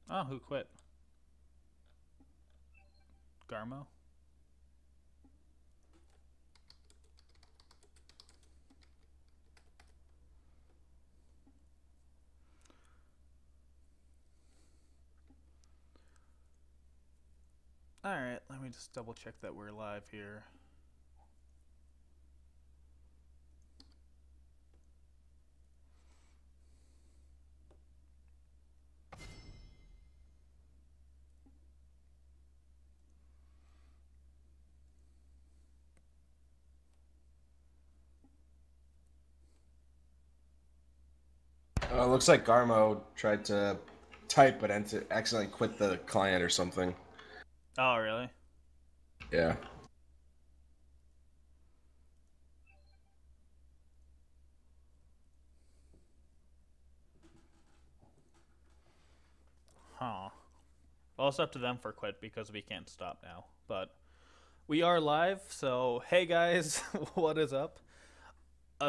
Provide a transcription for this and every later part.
Oh, who quit? Garmo? Alright, let me just double check that we're live here. Looks like Garmo tried to type but accidentally quit the client or something. Oh, really? Yeah. Huh. Well, it's up to them for quit because we can't stop now. But we are live, so hey guys, what is up?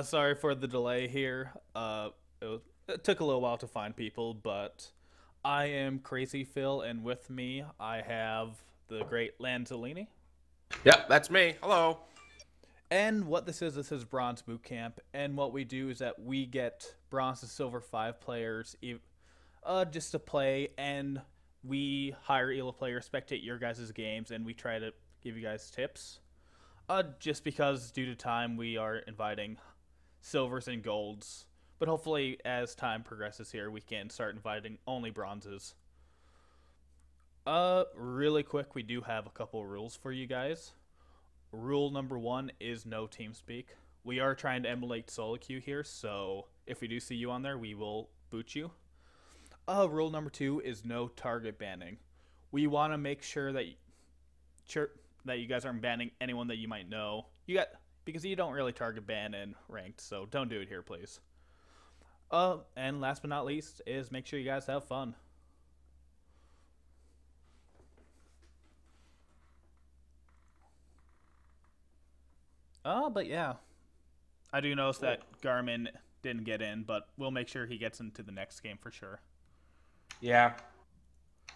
Sorry for the delay here. It took a little while to find people, but I am Crazyphill, and with me I have the great Lanzolini. Yep, that's me. Hello. And what this is Bronze Boot Camp, and what we do is that we get Bronze to Silver 5 players just to play, and we hire ELO players, spectate your guys' games, and we try to give you guys tips. Just because due to time, we are inviting silvers and golds, but hopefully as time progresses here, we can start inviting only bronzes. Really quick, we do have a couple rules for you guys. Rule number one is no team speak. We are trying to emulate solo queue here, so if we do see you on there, we will boot you. Rule number two is no target banning. We want to make sure that you guys aren't banning anyone that you might know. Because you don't really target ban in ranked, so don't do it here, please. And last but not least is make sure you guys have fun. But yeah, I do notice that Garmin didn't get in, but we'll make sure he gets into the next game for sure. Yeah.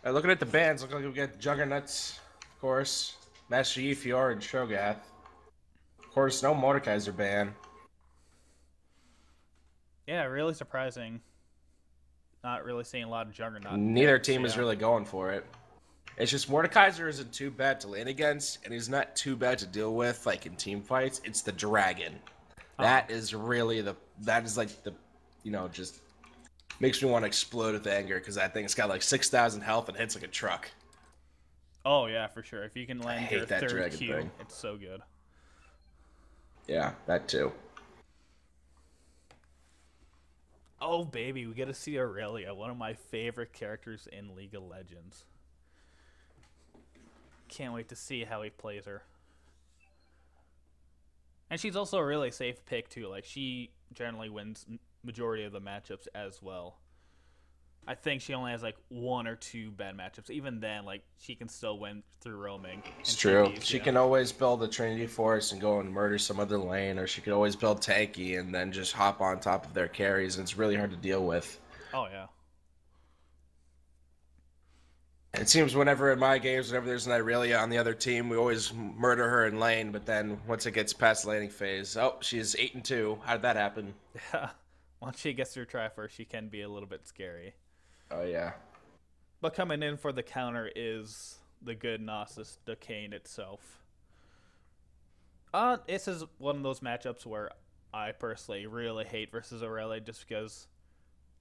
Looking at the bands, look like we got Juggernauts, of course, Master Yi, Fiora, and Shogath. Of course, no Mordekaiser ban. Yeah, really surprising. Not really seeing a lot of Juggernaut Neither decks. team is Yeah. really going for it. It's just Mordekaiser isn't too bad to lane against, and he's not too bad to deal with, like in team fights. It's the dragon. Oh. That is really that is like just makes me want to explode with anger because that thing's got like 6,000 health and hits like a truck. Oh yeah, for sure. If you can I land your hate that third dragon Q, thing. it's so good. Yeah, that too. Oh baby, we get to see Aurelia, one of my favorite characters in League of Legends. Can't wait to see how he plays her. And she's also a really safe pick too. Like she generally wins majority of the matchups as well. I think she only has like one or two bad matchups. Even then, like she can still win through roaming It's and true. TPs. She Yeah. can always build a Trinity Force and go and murder some other lane, or she could always build tanky and then just hop on top of their carries, and it's really hard to deal with. Oh yeah. It seems whenever in my games, whenever there's an Irelia on the other team, we always murder her in lane. But then once it gets past the laning phase, oh, she's 8-2. How did that happen? Yeah. Once she gets through Triforce, she can be a little bit scary. Oh yeah, But coming in for the counter is the good Gnosis, the Kane itself. This is one of those matchups where I personally really hate versus Aurelia just because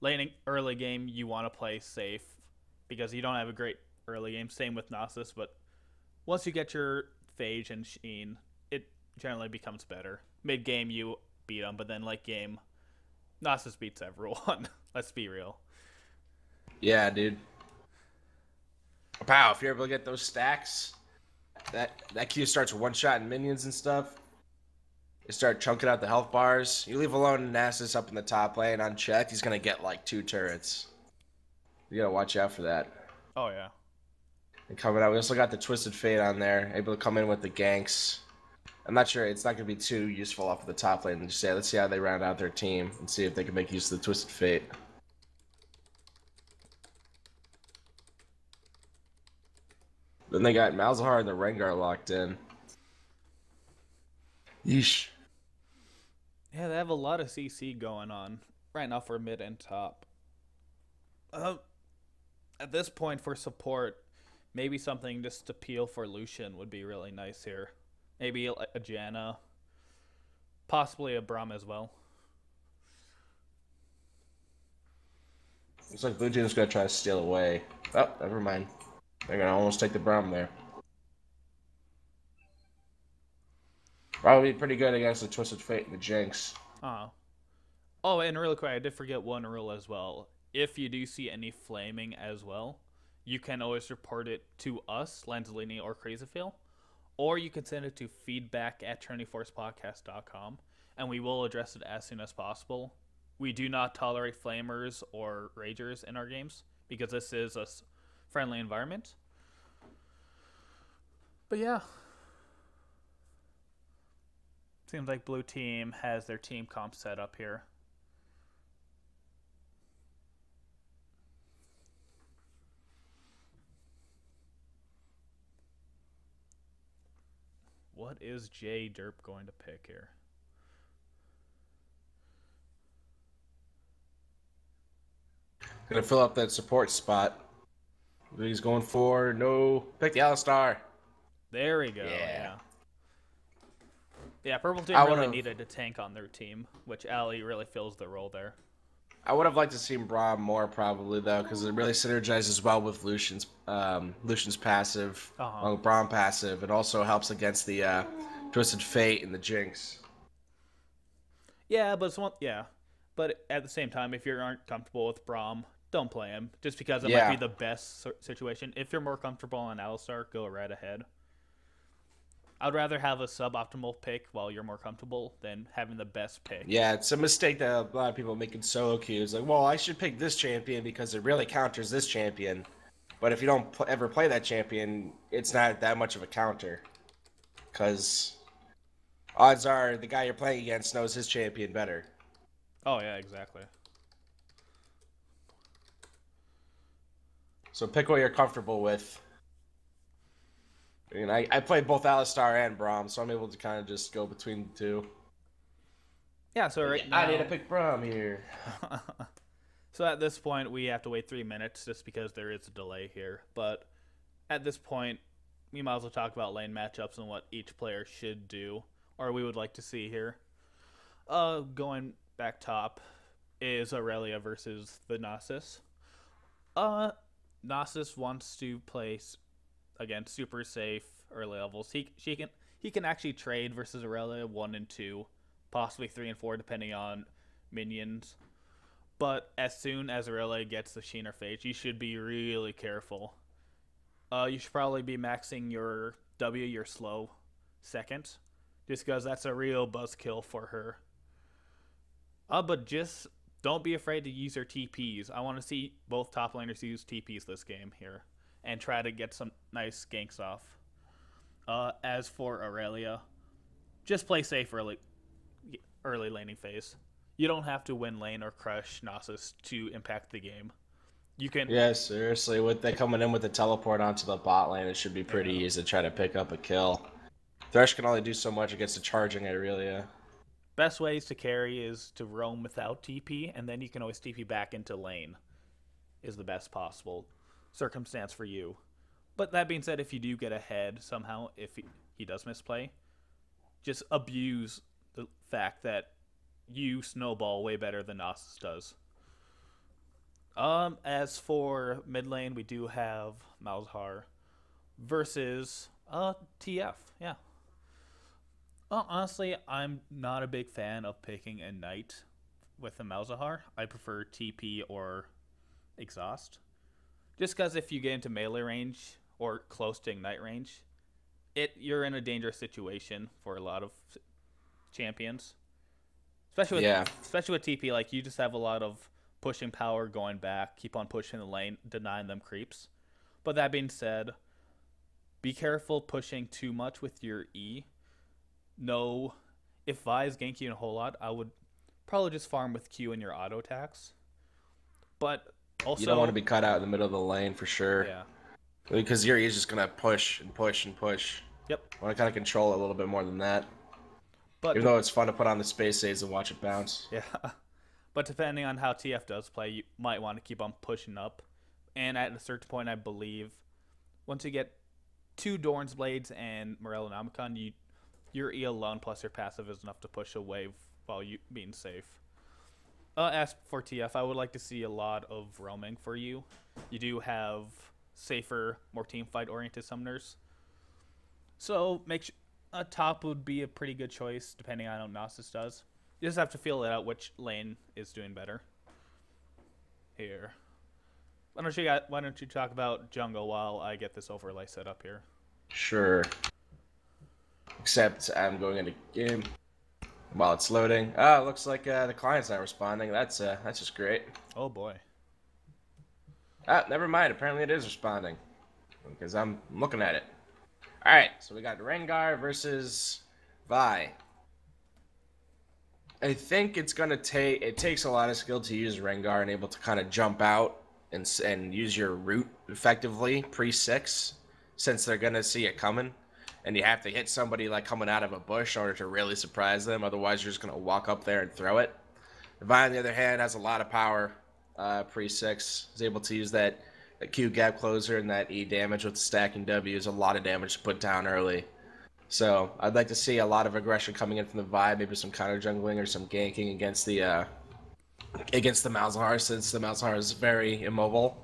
laning early game you want to play safe because you don't have a great early game. Same with Gnosis, but once you get your Phage and Sheen, it generally becomes better. Mid game you beat them, but then late game, Gnosis beats everyone. Let's be real. yeah, dude. Pow! If you're able to get those stacks, that Q starts one shot minions and stuff. You start chunking out the health bars. You leave alone Nasus up in the top lane unchecked, he's gonna get like 2 turrets. You gotta watch out for that. Oh yeah. And coming out, we also got the Twisted Fate on there, able to come in with the ganks. I'm not sure it's not gonna be too useful off of the top lane. Just say, let's see how they round out their team and see if they can make use of the Twisted Fate. Then they got Malzahar and the Rengar locked in. Yeesh. Yeah, they have a lot of CC going on right now for mid and top. Uh, at this point for support, maybe something just to peel for Lucian would be really nice here. Maybe a Janna, possibly a Braum as well. Looks like Blue Jays gonna try to steal away. Oh, never mind. They're gonna almost take the Braum there. Probably pretty good against the Twisted Fate and the Jinx. Oh, and really quick, I did forget one rule as well. If you do see any flaming as well, you can always report it to us, Lanzolini or Crazyphill, or you can send it to feedback@turnyforcepodcast.com, and we will address it as soon as possible. We do not tolerate flamers or ragers in our games because this is a friendly environment. But yeah, seems like blue team has their team comp set up here. What is J Derp going to pick here? Gonna fill up that support spot. What he's going for? No. Pick the Alistar. There we go. Yeah. Yeah, purple team really needed a tank on their team, which Ali really fills the role there. I would have liked to see Braum more probably though, because it really synergizes well with Lucian's passive, Braum passive. It also helps against the Twisted Fate and the Jinx. Yeah, but at the same time, if you aren't comfortable with Braum, don't play him. Just because it might be the best situation. If you're more comfortable on Alistar, go right ahead. I'd rather have a suboptimal pick while you're more comfortable than having the best pick. Yeah, it's a mistake that a lot of people make in solo queues. Like, well, I should pick this champion because it really counters this champion. But if you don't ever play that champion, it's not that much of a counter. Because odds are the guy you're playing against knows his champion better. Oh, yeah, exactly. So pick what you're comfortable with. I mean, I played both Alistar and Braum, so I'm able to kind of just go between the two. Yeah, so now... I need to pick Braum here. So at this point, we have to wait 3 minutes just because there is a delay here. But at this point, we might as well talk about lane matchups and what each player should do, or we would like to see here. Going back top is Aurelia versus the Nasus. Nasus wants to place against super safe early levels. He can actually trade versus Aurelia 1 and 2, possibly 3 and 4 depending on minions. But as soon as Aurelia gets the Sheen or Phage, you should be really careful. You should probably be maxing your W, your slow, second, just because that's a real buzzkill for her. But just don't be afraid to use her TPs. I want to see both top laners use TPs this game here and try to get some nice ganks off. As for Aurelia, just play safe early laning phase. You don't have to win lane or crush Nasus to impact the game. You can. Yeah, seriously, with they coming in with the teleport onto the bot lane, it should be pretty easy to try to pick up a kill. Thresh can only do so much against the charging Aurelia. Best ways to carry is to roam without TP, and then you can always TP back into lane. Is the best possible circumstance for you. But that being said, if you do get ahead somehow, if he does misplay, just abuse the fact that you snowball way better than Nasus does. As for mid lane, we do have Malzahar versus TF. Yeah. Well, honestly, I'm not a big fan of picking a knight with a Malzahar. I prefer TP or exhaust. Just because if you get into melee range or close to ignite range, you're in a dangerous situation for a lot of champions. Especially with TP, like you just have a lot of pushing power going back, keep on pushing the lane, denying them creeps. But that being said, be careful pushing too much with your E. No, if Vi is ganking you a whole lot, I would probably just farm with Q and your auto attacks. But also, you don't want to be cut out in the middle of the lane for sure. Yeah. Because Yuri is just gonna push and push and push. Yep. I want to kind of control it a little bit more than that. But Even though it's fun to put on the space aids and watch it bounce. yeah. But depending on how TF does play, you might want to keep on pushing up. And at a certain point, I believe, once you get 2 Dorn's Blades and Morellonomicon, your E alone plus your passive is enough to push a wave while you being safe. As for TF, I would like to see a lot of roaming for you. You do have safer, more team fight oriented summoners. So a top would be a pretty good choice depending on how Gnosis does. You just have to feel it out which lane is doing better. Here. Why don't you talk about jungle while I get this overlay set up here? Sure. Except I'm going into game while it's loading. Oh, it looks like the client's not responding. That's just great. Oh boy. Ah, never mind. Apparently it is responding because I'm looking at it. All right, so we got Rengar versus Vi. I think it's gonna take. It takes a lot of skill to use Rengar and able to kind of jump out and use your root effectively pre-6, since they're gonna see it coming, and you have to hit somebody like coming out of a bush in order to really surprise them. Otherwise, you're just gonna walk up there and throw it. Vi, on the other hand, has a lot of power pre-6. Is able to use that Q gap closer and that E damage with the stacking W is a lot of damage to put down early. So I'd like to see a lot of aggression coming in from the Vi, maybe some counter jungling or some ganking against the Malzahar, since the Malzahar is very immobile,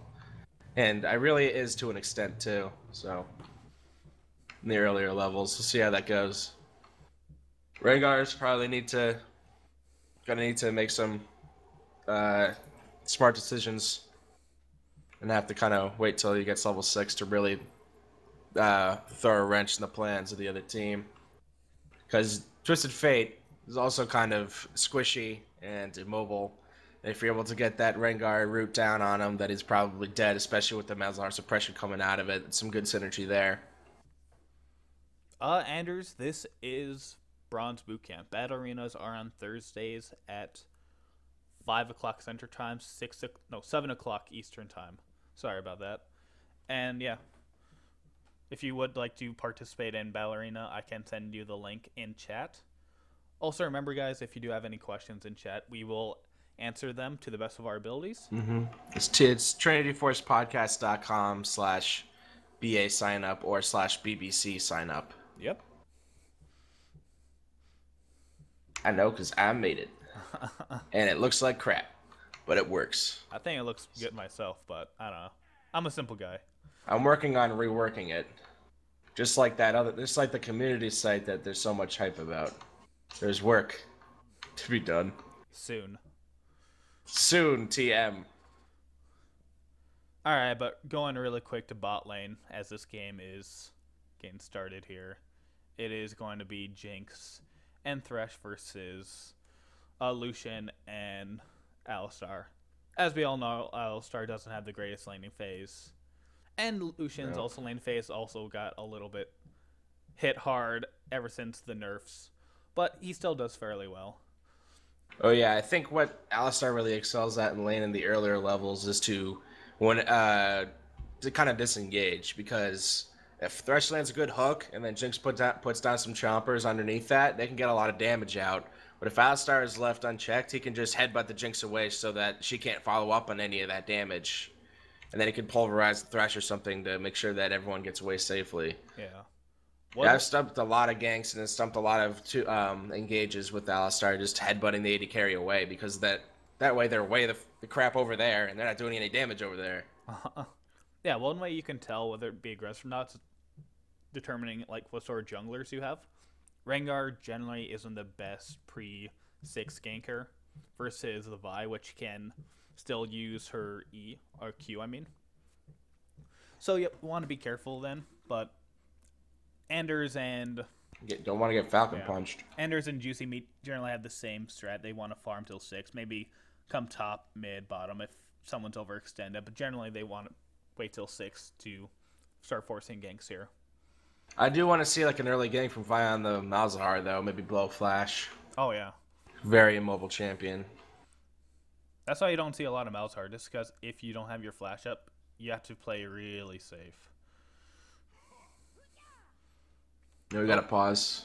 and I really is to an extent too. So in the earlier levels, we'll see how that goes. Rengar's probably gonna need to make some smart decisions and have to kind of wait till he gets level 6 to really throw a wrench in the plans of the other team. Because Twisted Fate is also kind of squishy and immobile. And if you're able to get that Rengar root down on him, that he's probably dead, especially with the Malzahar suppression coming out of it. It's some good synergy there. Anders, this is Bronze Bootcamp. Battle arenas are on Thursdays at 5 o'clock Central Time, 7 o'clock Eastern Time. Sorry about that. And yeah, if you would like to participate in Battle Arena, I can send you the link in chat. Also, remember, guys, if you do have any questions in chat, we will answer them to the best of our abilities. Mm-hmm. It's TrinityForcePodcast.com/BA sign up or /BBC sign up. Yep. I know, because I made it. And it looks like crap, but it works. I think it looks good myself, but I don't know. I'm a simple guy. I'm working on reworking it. Just like the community site that there's so much hype about. There's work to be done. Soon, TM. Alright, but going really quick to bot lane as this game is getting started here. It is going to be Jinx and Thresh versus Lucian and Alistar. As we all know, Alistar doesn't have the greatest laning phase. And Lucian's also lane phase also got a little bit hit hard ever since the nerfs. But he still does fairly well. Oh yeah, I think what Alistar really excels at in lane in the earlier levels is to kind of disengage, because if Thresh lands a good hook and then Jinx puts down some chompers underneath that, they can get a lot of damage out. But if Alistar is left unchecked, he can just headbutt the Jinx away so that she can't follow up on any of that damage. And then he can pulverize the Thresh or something to make sure that everyone gets away safely. Yeah. Yeah, I've stumped a lot of ganks and stumped a lot of engages with Alistar, just headbutting the AD carry away, because that way they're way the crap over there and they're not doing any damage over there. Yeah, one way you can tell whether it be aggressive or not is determining like what sort of junglers you have. Rengar generally isn't the best pre-6 ganker versus the Vi, which can still use her E, or Q, I mean. So you want to be careful then, but Anders and... Don't want to get Falcon punched. Anders and Juicy Meat generally have the same strat. They want to farm till 6, maybe come top, mid, bottom if someone's overextended, but generally they want to wait till 6 to start forcing ganks here. I do want to see like an early gank from Vi on the Malzahar, though. Maybe blow flash. Oh, yeah. Very immobile champion. That's why you don't see a lot of Malzahar, just because if you don't have your flash up, you have to play really safe. No, we gotta pause.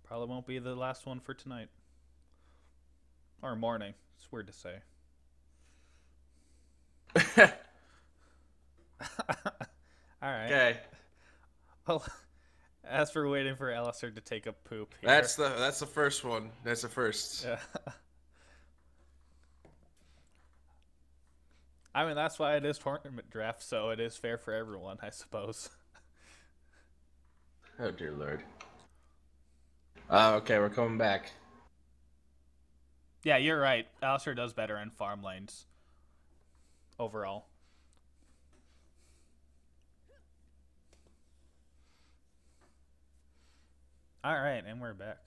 Probably won't be the last one for tonight. Or morning. It's weird to say. Alright. Okay. Well, as for waiting for Alistair to take a poop here. That's the first one. That's the first. Yeah. I mean, that's why it is tournament draft, so it is fair for everyone, I suppose. Oh dear lord. Okay, we're coming back. Yeah, you're right. Alistair does better in farm lanes. Overall. Alright, and we're back.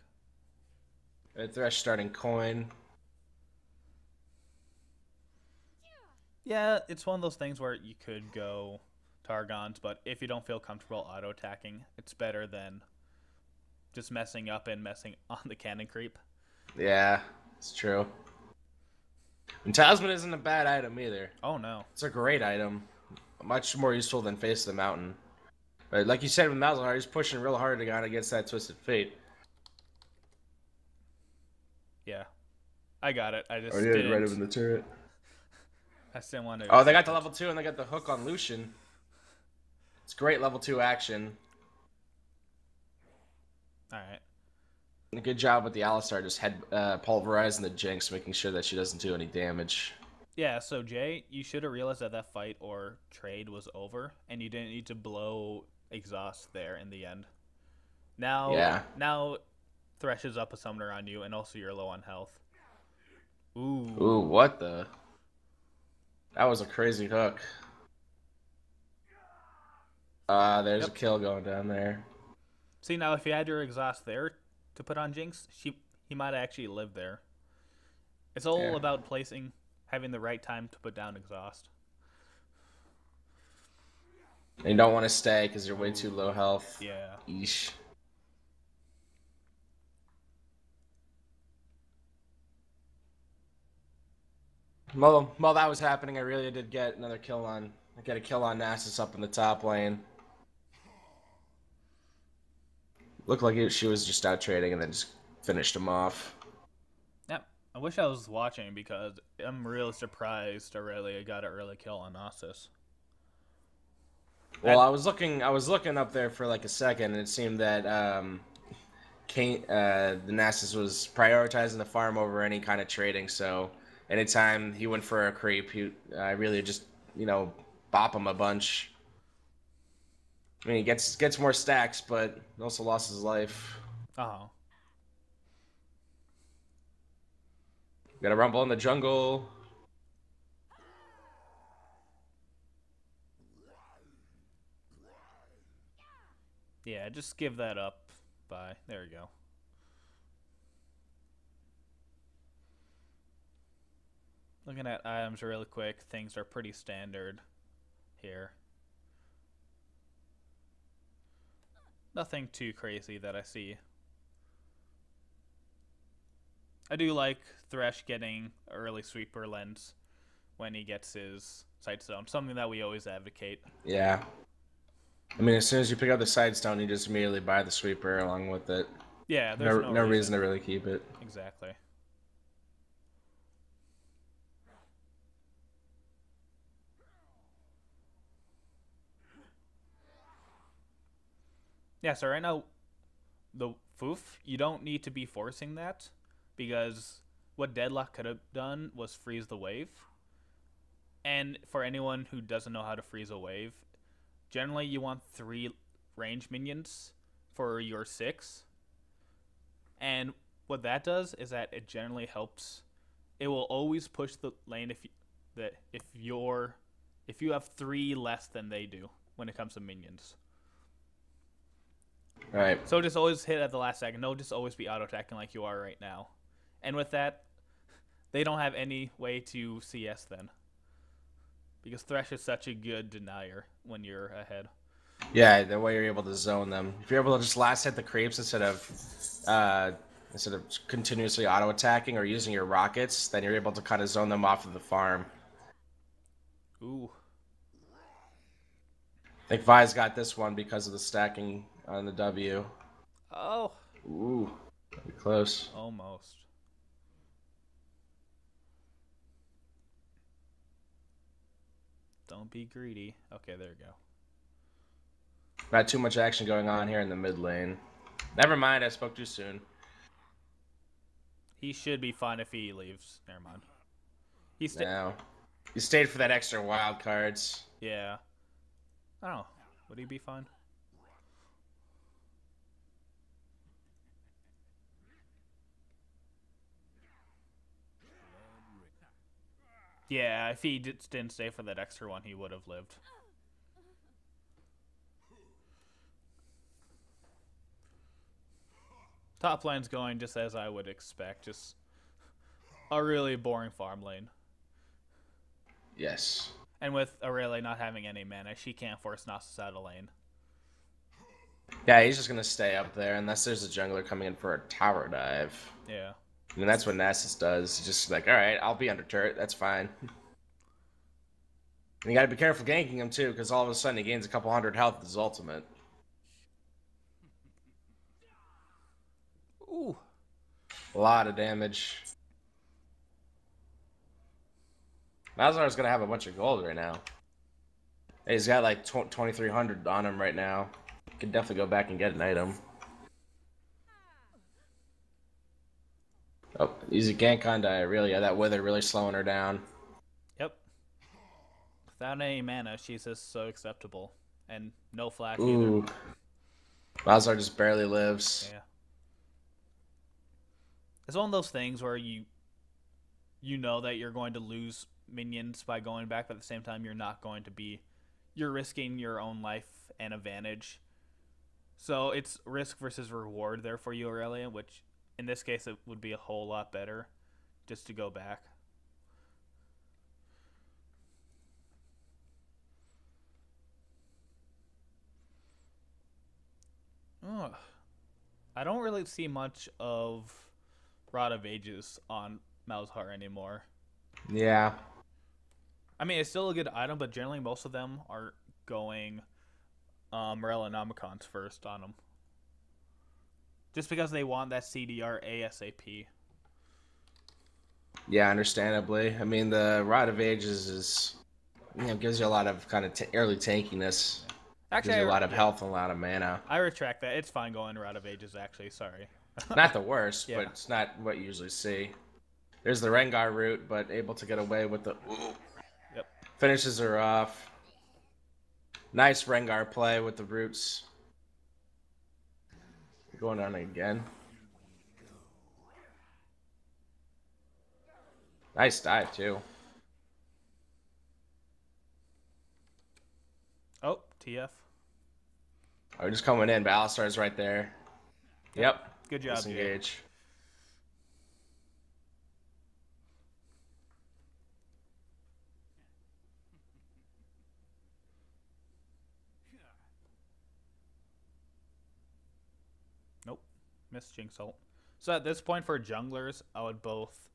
Thresh starting coin. Yeah, it's one of those things where you could go Targons, but if you don't feel comfortable auto-attacking, it's better than just messing up and messing on the cannon creep. Yeah, it's true. And Talisman isn't a bad item either. Oh, no. It's a great item. Much more useful than Face of the Mountain. But like you said with Malzahar, he's pushing real hard to go against that Twisted Fate. Yeah. I got it. I just yeah, didn't... right up in the turret. I just didn't want to... Oh, they got the level 2 and they got the hook on Lucian. It's great level 2 action. Alright. Good job with the Alistar just pulverizing the Jinx, making sure that she doesn't do any damage. Yeah, so Jay, you should have realized that that fight or trade was over, and you didn't need to blow exhaust there in the end. Now Thresh is up a summoner on you, and also you're low on health. Ooh, what the... That was a crazy hook. There's a kill going down there. See, now if you had your exhaust there to put on Jinx, he might actually live there. It's all about having the right time to put down exhaust. And you don't want to stay because you're way too low health. Yeah. Eesh. While that was happening, I really did get another kill on... I got a kill on Nasus up in the top lane. Looked like she was just out trading and then just finished him off. Yeah, I wish I was watching because I'm really surprised Aurelia got an early kill on Nasus. Well, I was looking up there for like a second, and it seemed that the Nasus was prioritizing the farm over any kind of trading. So anytime he went for a creep, I really just bop him a bunch. I mean, he gets more stacks, but he also lost his life. Oh. Got a rumble in the jungle. Yeah, just give that up. Bye. There we go. Looking at items really quick, things are pretty standard here. Nothing too crazy that I see. I do like Thresh getting early sweeper lens when he gets his sight stone. Something that we always advocate. Yeah. I mean, as soon as you pick up the side stone, you just immediately buy the sweeper along with it. Yeah, there's no reason to really keep it. Exactly. Yeah, so right now, the Foof, you don't need to be forcing that, because what Deadlock could have done was freeze the wave. And for anyone who doesn't know how to freeze a wave, generally you want 3 range minions for your 6. And what that does is that it generally helps. It will always push the lane if you have 3 less than they do when it comes to minions. Right. So just always hit at the last second. No, just always be auto-attacking like you are right now. And with that, they don't have any way to CS then. Because Thresh is such a good denier when you're ahead. Yeah, the way you're able to zone them. If you're able to just last hit the creeps instead of continuously auto-attacking or using your rockets, then you're able to kind of zone them off of the farm. Ooh. think Vi's got this one because of the stacking on the W. Oh, Ooh, pretty close. almost. Don't be greedy. Okay, there you go. Not too much action going on here in the mid lane. Never mind, I spoke too soon. He should be fine if he leaves. Never mind. Now, you stayed for that extra wild cards. Yeah. I don't know. Would he be fine? Yeah, if he didn't stay for that extra one, he would have lived. Top lane's going just as I would expect. Just a really boring farm lane. Yes. And with Aurelia not having any mana, she can't force Nasus out of lane. Yeah, he's just going to stay up there unless there's a jungler coming in for a tower dive. Yeah. I mean, that's what Nasus does. He's just like, all right, I'll be under turret. That's fine. And you got to be careful ganking him, too, because all of a sudden he gains a couple hundred health with his ultimate. Ooh. A lot of damage. Malzahar's going to have a bunch of gold right now. Hey, he's got like 2,300 on him right now. Can definitely go back and get an item. Oh, easy gank on Aurelia. That wither really slowing her down. Yep. Without any mana, she's just so acceptable. And no flash Ooh. either. Malzahar just barely lives. Yeah. It's one of those things where you know that you're going to lose minions by going back, but at the same time you're not going to be. You're risking your own life and advantage. So it's risk versus reward there for you, Aurelia, which in this case it would be a whole lot better just to go back. Ugh. I don't really see much of Rod of Ages on Malzahar anymore. Yeah. I mean, it's still a good item, but generally most of them are going Morellonomicons first on them. Just because they want that CDR ASAP. Yeah, understandably. I mean, the Rod of Ages is, gives you a lot of kind of early tankiness. Actually, gives you a lot of health and a lot of mana. I retract that. It's fine going Rod of Ages, actually. Sorry. Not the worst, Yeah. but it's not what you usually see. There's the Rengar route, but able to get away with the... Yep. Finishes her off. Nice Rengar play with the roots. Going on again. Nice dive, too. Oh, TF. Oh, just coming in, but Alistar's right there. Yep. Good job, Disengage. Jay. Nope. Missed Jinx ult. So at this point for junglers, I would both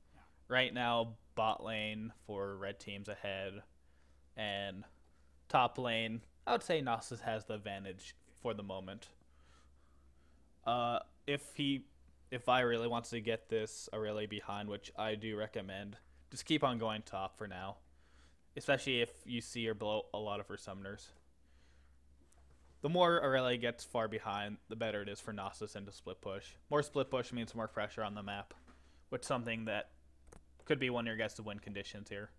right now bot lane for red teams ahead and top lane. I would say Nasus has the advantage for the moment. If I really wants to get this Aurelia behind, which I do recommend, just keep on going top for now. Especially if you see her blow a lot of her summoners. The more Aurelia gets far behind, the better it is for Nasus into split push. More split push means more pressure on the map, which is something that could be one of your guys to win conditions here.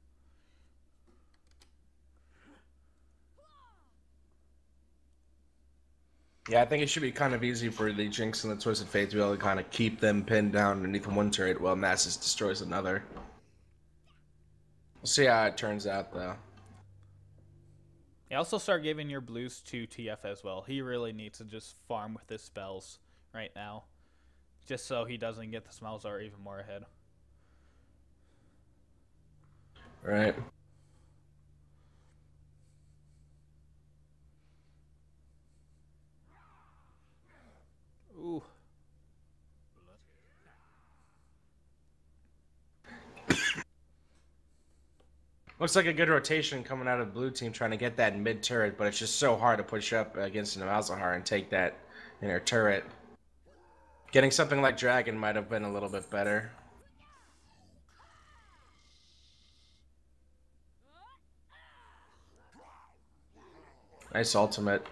Yeah, I think it should be kind of easy for the Jinx and the Twisted Fate to be able to kind of keep them pinned down underneath one turret while Nasus destroys another. We'll see how it turns out, though. Yeah, also start giving your blues to TF as well. He really needs to just farm with his spells right now, just so he doesn't get the Malzahar even more ahead. Right. Ooh. Looks like a good rotation coming out of blue team trying to get that mid turret, but it's just so hard to push up against an Malzahar and take that inner turret. Getting something like Dragon might have been a little bit better. Nice ultimate.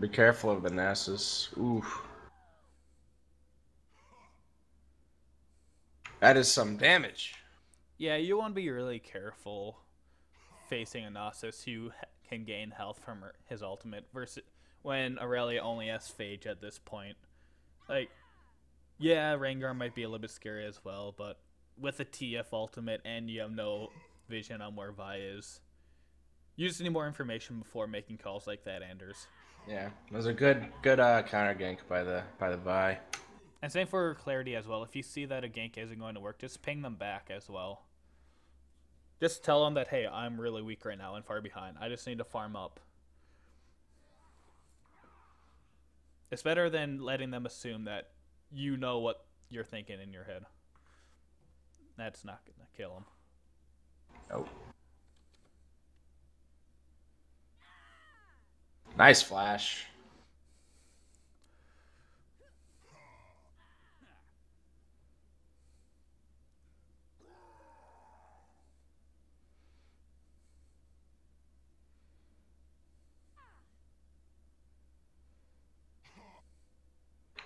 Be careful of the Nasus. Oof. That is some damage. Yeah, you want to be really careful facing a Nasus who can gain health from his ultimate versus when Aurelia only has Phage at this point. Like, yeah, Rengar might be a little bit scary as well, but with a TF ultimate and you have no vision on where Vi is, you just need more information before making calls like that, Anders. Yeah, it was a good counter gank by the Vi. And same for Clarity as well. If you see that a gank isn't going to work, just ping them back as well. Just tell them that, hey, I'm really weak right now and far behind. I just need to farm up. It's better than letting them assume that you know what you're thinking in your head. That's not going to kill them. Nope. Nice flash.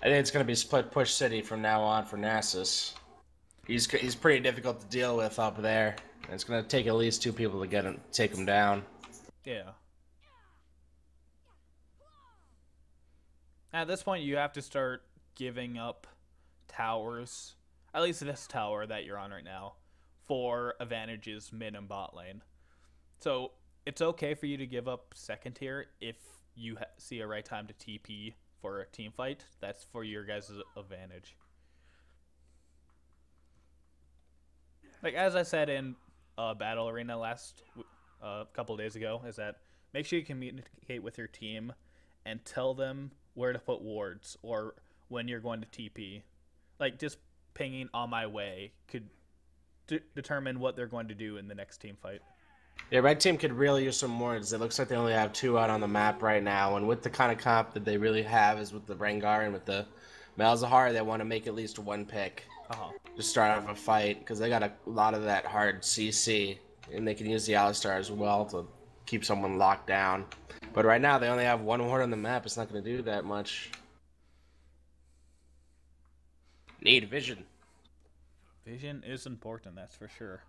I think it's going to be split push city from now on for Nasus. He's pretty difficult to deal with up there. And it's going to take at least 2 people to take him down. Yeah. At this point, you have to start giving up towers, at least this tower that you're on right now, for advantages mid and bot lane. So it's okay for you to give up second tier if you see a right time to TP for a team fight. That's for your guys' advantage. Like as I said in Battle Arena last couple days ago, is that make sure you communicate with your team and tell them where to put wards or when you're going to TP. Like just pinging on my way could determine what they're going to do in the next team fight. Yeah, red team could really use some wards. It looks like they only have 2 out on the map right now, and with the kind of comp that they really have is with the Rengar and with the Malzahar, they want to make at least 1 pick to start off a fight because they got a lot of that hard CC, and they can use the Alistar as well to keep someone locked down. But right now, they only have 1 ward on the map. It's not going to do that much. Need vision. Vision is important, that's for sure.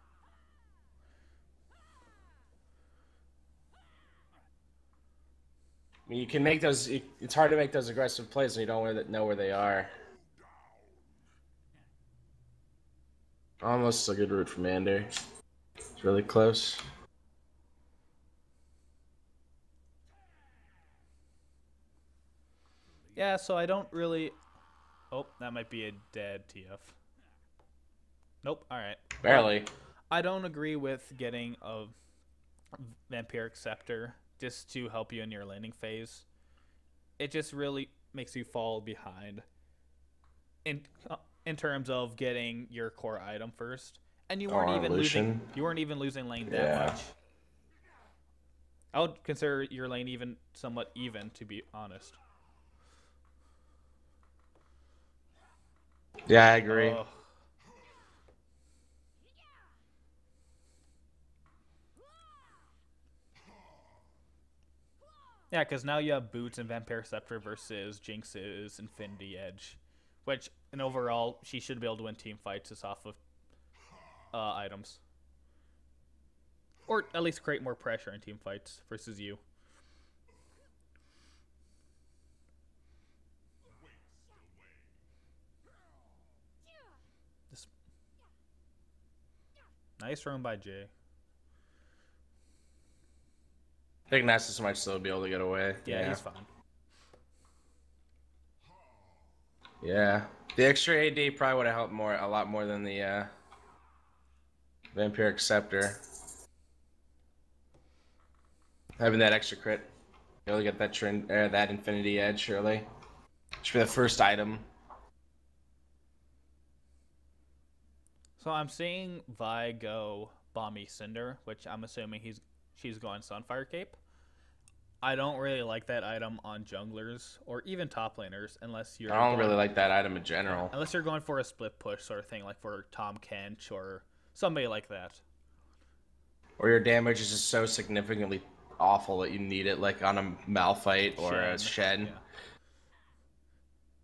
I mean, you can make those. It's hard to make those aggressive plays when you don't know where they are. Almost a good route from Ander. It's really close. Yeah, so I don't really... Oh, that might be a dead TF. Nope, alright. Barely. I don't agree with getting a Vampiric Scepter just to help you in your landing phase. It just really makes you fall behind in terms of getting your core item first. And you weren't even losing lane that much. I would consider your lane even somewhat even, to be honest. Yeah, I agree. Yeah, because now you have Boots and Vampire Scepter versus Jinx's Infinity Edge, which, in overall, she should be able to win team fights just off of items. Or at least create more pressure in team fights versus you. Nice run by Jay. I think Nasus might still be able to get away. Yeah, he's fine. Yeah. The extra AD probably would have helped a lot more than the Vampiric Scepter. Having that extra crit. Be able to get that Infinity Edge, surely. Should be the first item. So I'm seeing Vi go Balmy Cinder, which I'm assuming she's going Sunfire Cape. I don't really like that item on junglers or even top laners unless you're I don't going really like that item in yeah, general. unless you're going for a split push sort of thing, like for Tom Kench or somebody like that. Or your damage is just so significantly awful that you need it, like on a Malphite or a Shen, Shen. yeah.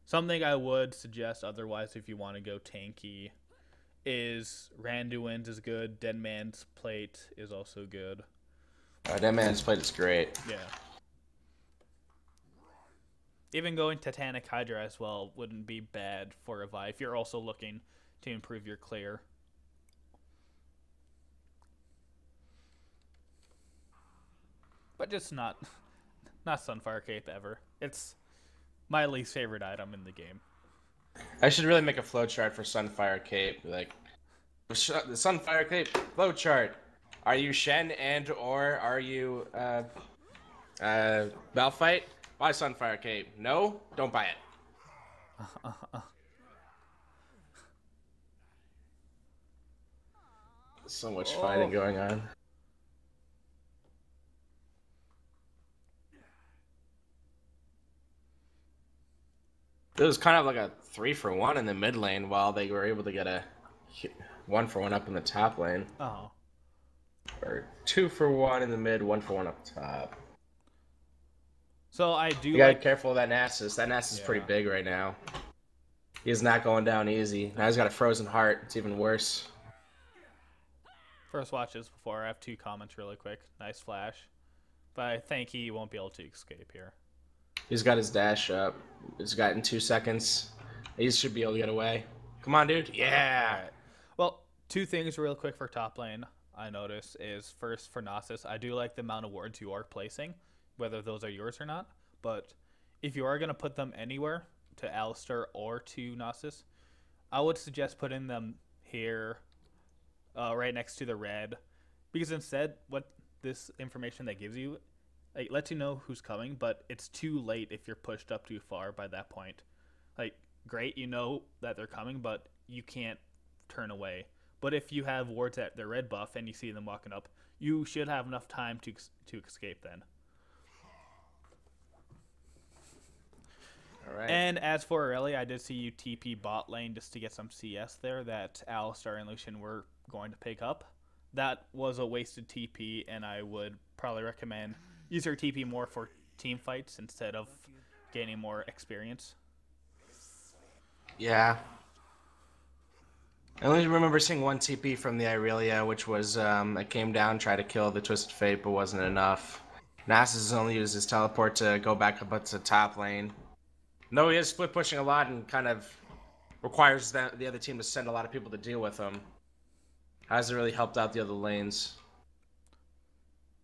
Something I would suggest otherwise if you want to go tanky is Randuin's is good. Dead Man's Plate is also good. Dead Man's Plate is great. Yeah. Even going Titanic Hydra as well wouldn't be bad for a Vi if you're also looking to improve your clear. But just not Sunfire Cape ever. It's my least favorite item in the game. I should really make a flowchart for Sunfire Cape. Like, the Sunfire Cape flowchart. Are you Shen and or are you Malphite? Buy Sunfire Cape. No? Don't buy it. So much fighting going on. It was kind of like a 3-for-1 in the mid lane while they were able to get a 1-for-1 up in the top lane. Oh. Or 2-for-1 in the mid, 1-for-1 up top. So I do. You gotta be careful of that Nasus. That Nasus is Yeah. pretty big right now. He's not going down easy. Now he's got a frozen heart. It's even worse. First watches before I have 2 comments really quick. Nice flash. But I think he won't be able to escape here. He's got his dash up. He's got in 2 seconds. He should be able to get away. Come on, dude. Yeah. All right. Well, 2 things real quick for top lane I notice is first for Nasus, I do like the amount of wards you are placing, whether those are yours or not. But if you are going to put them anywhere, to Alistar or to Nasus, I would suggest putting them here, right next to the red. Because instead, what this information that gives you, it lets you know who's coming, but it's too late if you're pushed up too far by that point. Like, great, you know that they're coming, but you can't turn away. But if you have wards at their red buff and you see them walking up, you should have enough time to escape then. All right. And as for Aurelia, I did see you TP bot lane just to get some CS there that Alistar and Lucian were going to pick up. That was a wasted TP, and I would probably recommend use your TP more for team fights instead of gaining more experience. Yeah. I only remember seeing one TP from the Irelia, which was it came down, tried to kill the Twisted Fate, but wasn't enough. Nasus only used his teleport to go back up to top lane. No, he is split pushing a lot and kind of requires the other team to send a lot of people to deal with him. Hasn't really helped out the other lanes.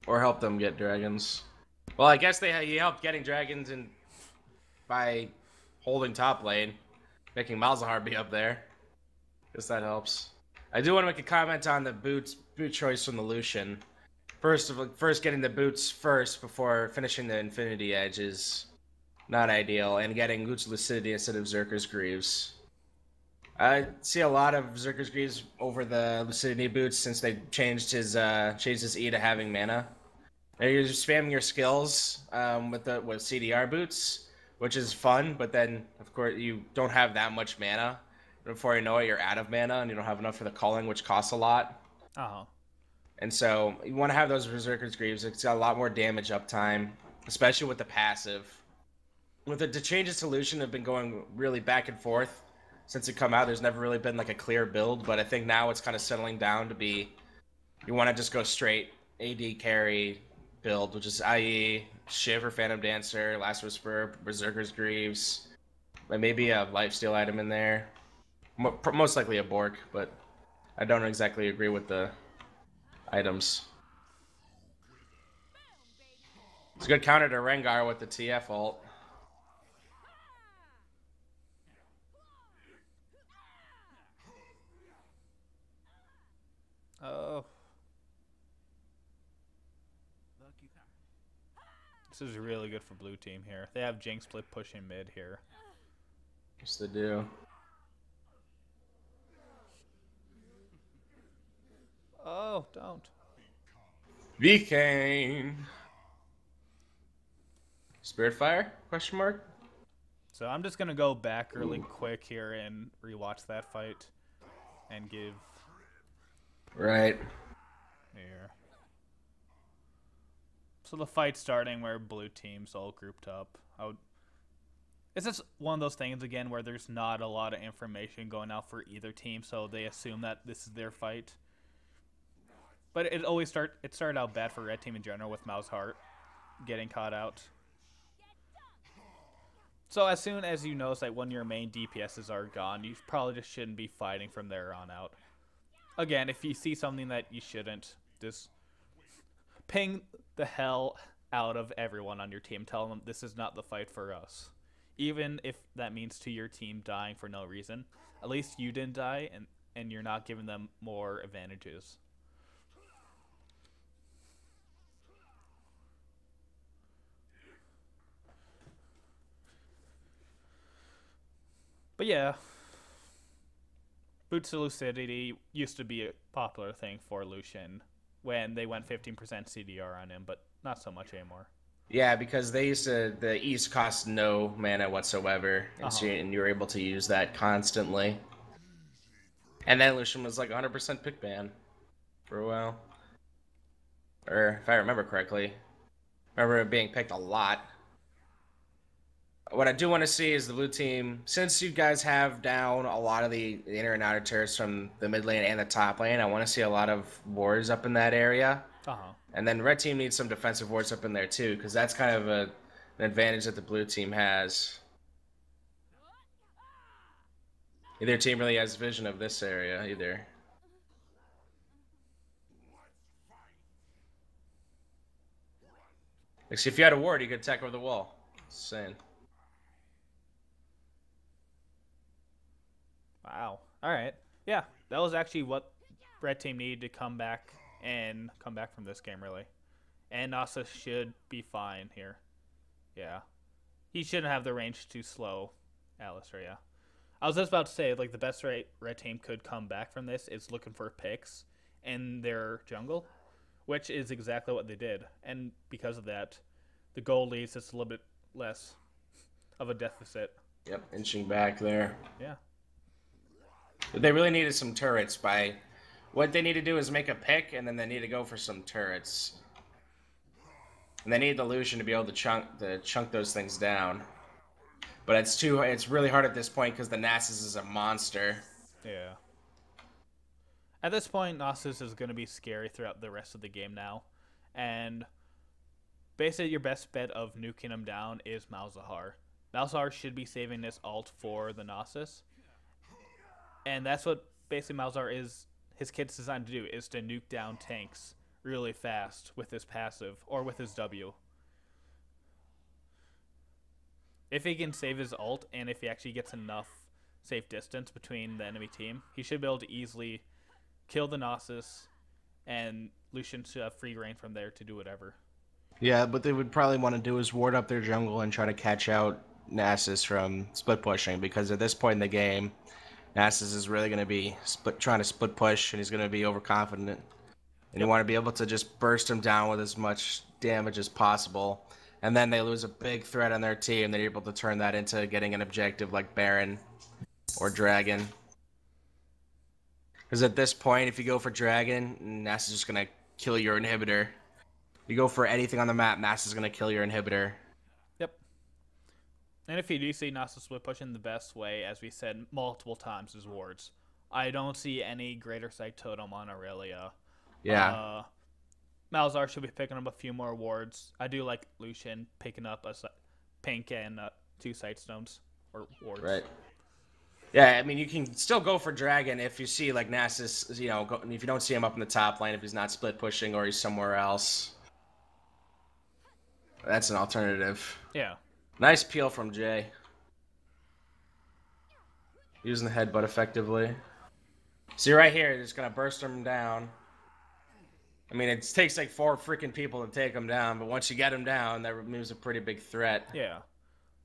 Or helped them get dragons. Well, I guess he helped getting dragons and by holding top lane, making Malzahar be up there. Guess that helps. I do want to make a comment on the boot choice from the Lucian. First getting the boots first before finishing the Infinity Edge is not ideal, and getting Boots Lucidity instead of Zerker's Greaves. I see a lot of Zerker's Greaves over the Lucidity boots since they changed his E to having mana. And you're just spamming your skills with CDR boots, which is fun, but then of course you don't have that much mana. Before you know it, you're out of mana, and you don't have enough for the culling, which costs a lot. And so you want to have those Berserker's Greaves. It's got a lot more damage uptime, especially with the passive. With the changes to Lucian have been going really back and forth since it come out. There's never really been like a clear build, but I think now it's kind of settling down to be you want to just go straight AD carry build, which is i.e. Shiv or Phantom Dancer, Last Whisper, Berserker's Greaves, and maybe a lifesteal item in there. Most likely a Bork, but I don't exactly agree with the items. It's a good counter to Rengar with the TF ult. Oh. This is really good for blue team here. They have Jinx split pushing mid here. Yes, they do. Oh, don't. V-Kane. Spirit Fire? Question mark? So I'm just gonna go back really quick here and rewatch that fight and give Right. here. So the fight starting where blue team's all grouped up. It's just one of those things again where there's not a lot of information going out for either team, so they assume that this is their fight. But it started out bad for red team in general with Mouse Heart getting caught out. So as soon as you notice that one of your main DPSs are gone, you probably just shouldn't be fighting from there on out. Again, if you see something that you shouldn't, just ping the hell out of everyone on your team. Tell them this is not the fight for us. Even if that means to your team dying for no reason. At least you didn't die, and you're not giving them more advantages. But yeah, Boots of Lucidity used to be a popular thing for Lucian when they went 15% CDR on him, but not so much anymore. Yeah, because the East cost no mana whatsoever, and, Uh-huh. and you were able to use that constantly. And then Lucian was like 100% pick ban for a while. Or, if I remember correctly, I remember it being picked a lot. What I do want to see is the blue team, since you guys have down a lot of the inner and outer turrets from the mid lane and the top lane, I want to see a lot of wards up in that area. Uh-huh. And then red team needs some defensive wards up in there too, because that's kind of an advantage that the blue team has. Neither team really has vision of this area either. Like, see, if you had a ward, you could attack over the wall. Insane. Wow. All right. Yeah, that was actually what red team needed to come back from this game, really. And Nasa should be fine here. Yeah. He shouldn't have the range to slow Alistair, yeah. I was just about to say, like, the best red team could come back from this is looking for picks in their jungle, which is exactly what they did. And because of that, the goal leads just a little bit less of a deficit. Yep, inching back there. Yeah. But they really needed some turrets. What they need to do is make a pick, and then they need to go for some turrets. And they need the Lucian to be able to chunk those things down. But it's really hard at this point because the Nasus is a monster. Yeah. At this point, Nasus is going to be scary throughout the rest of the game now. And basically your best bet of nuking him down is Malzahar. Malzahar should be saving this ult for the Nasus. And that's what basically Malzahar is, his kit's designed to do, is to nuke down tanks really fast with his passive, or with his W. If he can save his ult, and if he actually gets enough safe distance between the enemy team, he should be able to easily kill the Nasus, and Lucian should have free reign from there to do whatever. Yeah, what they would probably want to do is ward up their jungle and try to catch out Nasus from split pushing, because at this point in the game, Nasus is really going to be trying to split push, and he's going to be overconfident. And you want to be able to just burst him down with as much damage as possible. And then they lose a big threat on their team. They're able to turn that into getting an objective like Baron or Dragon. Because at this point, if you go for Dragon, Nasus is just going to kill your inhibitor. If you go for anything on the map, Nasus is going to kill your inhibitor. Yep. And if you do see Nasus split pushing, the best way, as we said multiple times, is wards. I don't see any greater sight totem on Aurelia. Yeah. Malzahar should be picking up a few more wards. I do like Lucian picking up a pink and 2 sight stones or wards. Right. Yeah, I mean, you can still go for Dragon if you see, like, Nasus, if you don't see him up in the top lane, if he's not split pushing or he's somewhere else. That's an alternative. Yeah. Nice peel from Jay. Using the headbutt effectively. See, right here, you're just going to burst him down. I mean, it takes like 4 freaking people to take him down, but once you get him down, that removes a pretty big threat. Yeah.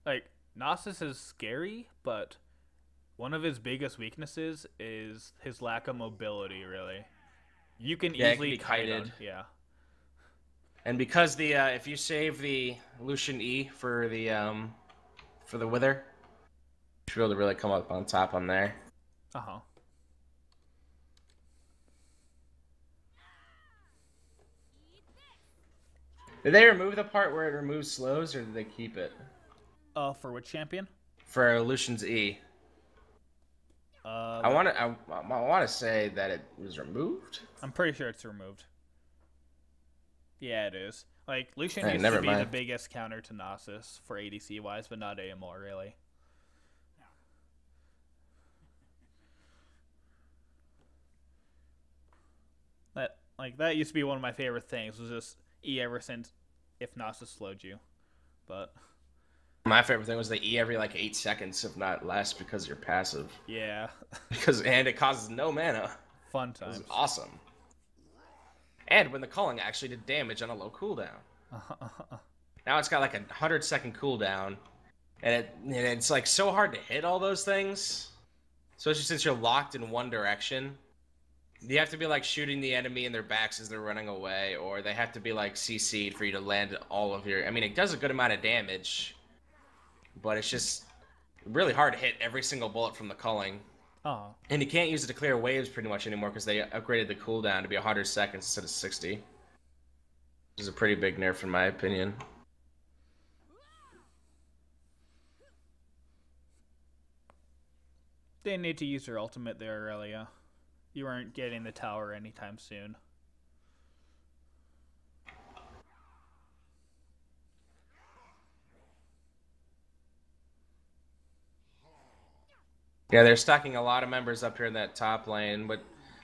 Like, Nasus is scary, but one of his biggest weaknesses is his lack of mobility, really. You can Yeah, it can easily be kite kited. on. Yeah. And because the if you save the Lucian E for the Wither, you should be able to really come up on top on there. Uh huh. Did they remove the part where it removes slows, or did they keep it For which champion? for Lucian's E? Uh, I want to I want to say that it was removed. I'm pretty sure it's removed. Yeah, it is. Like Lucian All right, used to never be the mind. biggest counter to Nasus for ADC wise, but not anymore really. That used to be one of my favorite things was just E ever since if Nasus slowed you. But My favorite thing was the E every like 8 seconds, if not less, because you're passive. yeah, And it causes no mana. fun It was times. awesome. And when the culling actually did damage on a low cooldown. Now it's got like 100-second cooldown, and it's like so hard to hit all those things, especially since you're locked in one direction. You have to be like shooting the enemy in their backs as they're running away, or they have to be like CC'd for you to land all of your. I mean, it does a good amount of damage, but it's just really hard to hit every single bullet from the culling. Oh, And you can't use it to clear waves pretty much anymore because they upgraded the cooldown to be 100 seconds instead of 60. Which is a pretty big nerf in my opinion. they need to use their ultimate there, Aurelia. You aren't getting the tower anytime soon. Yeah, they're stacking a lot of members up here in that top lane. What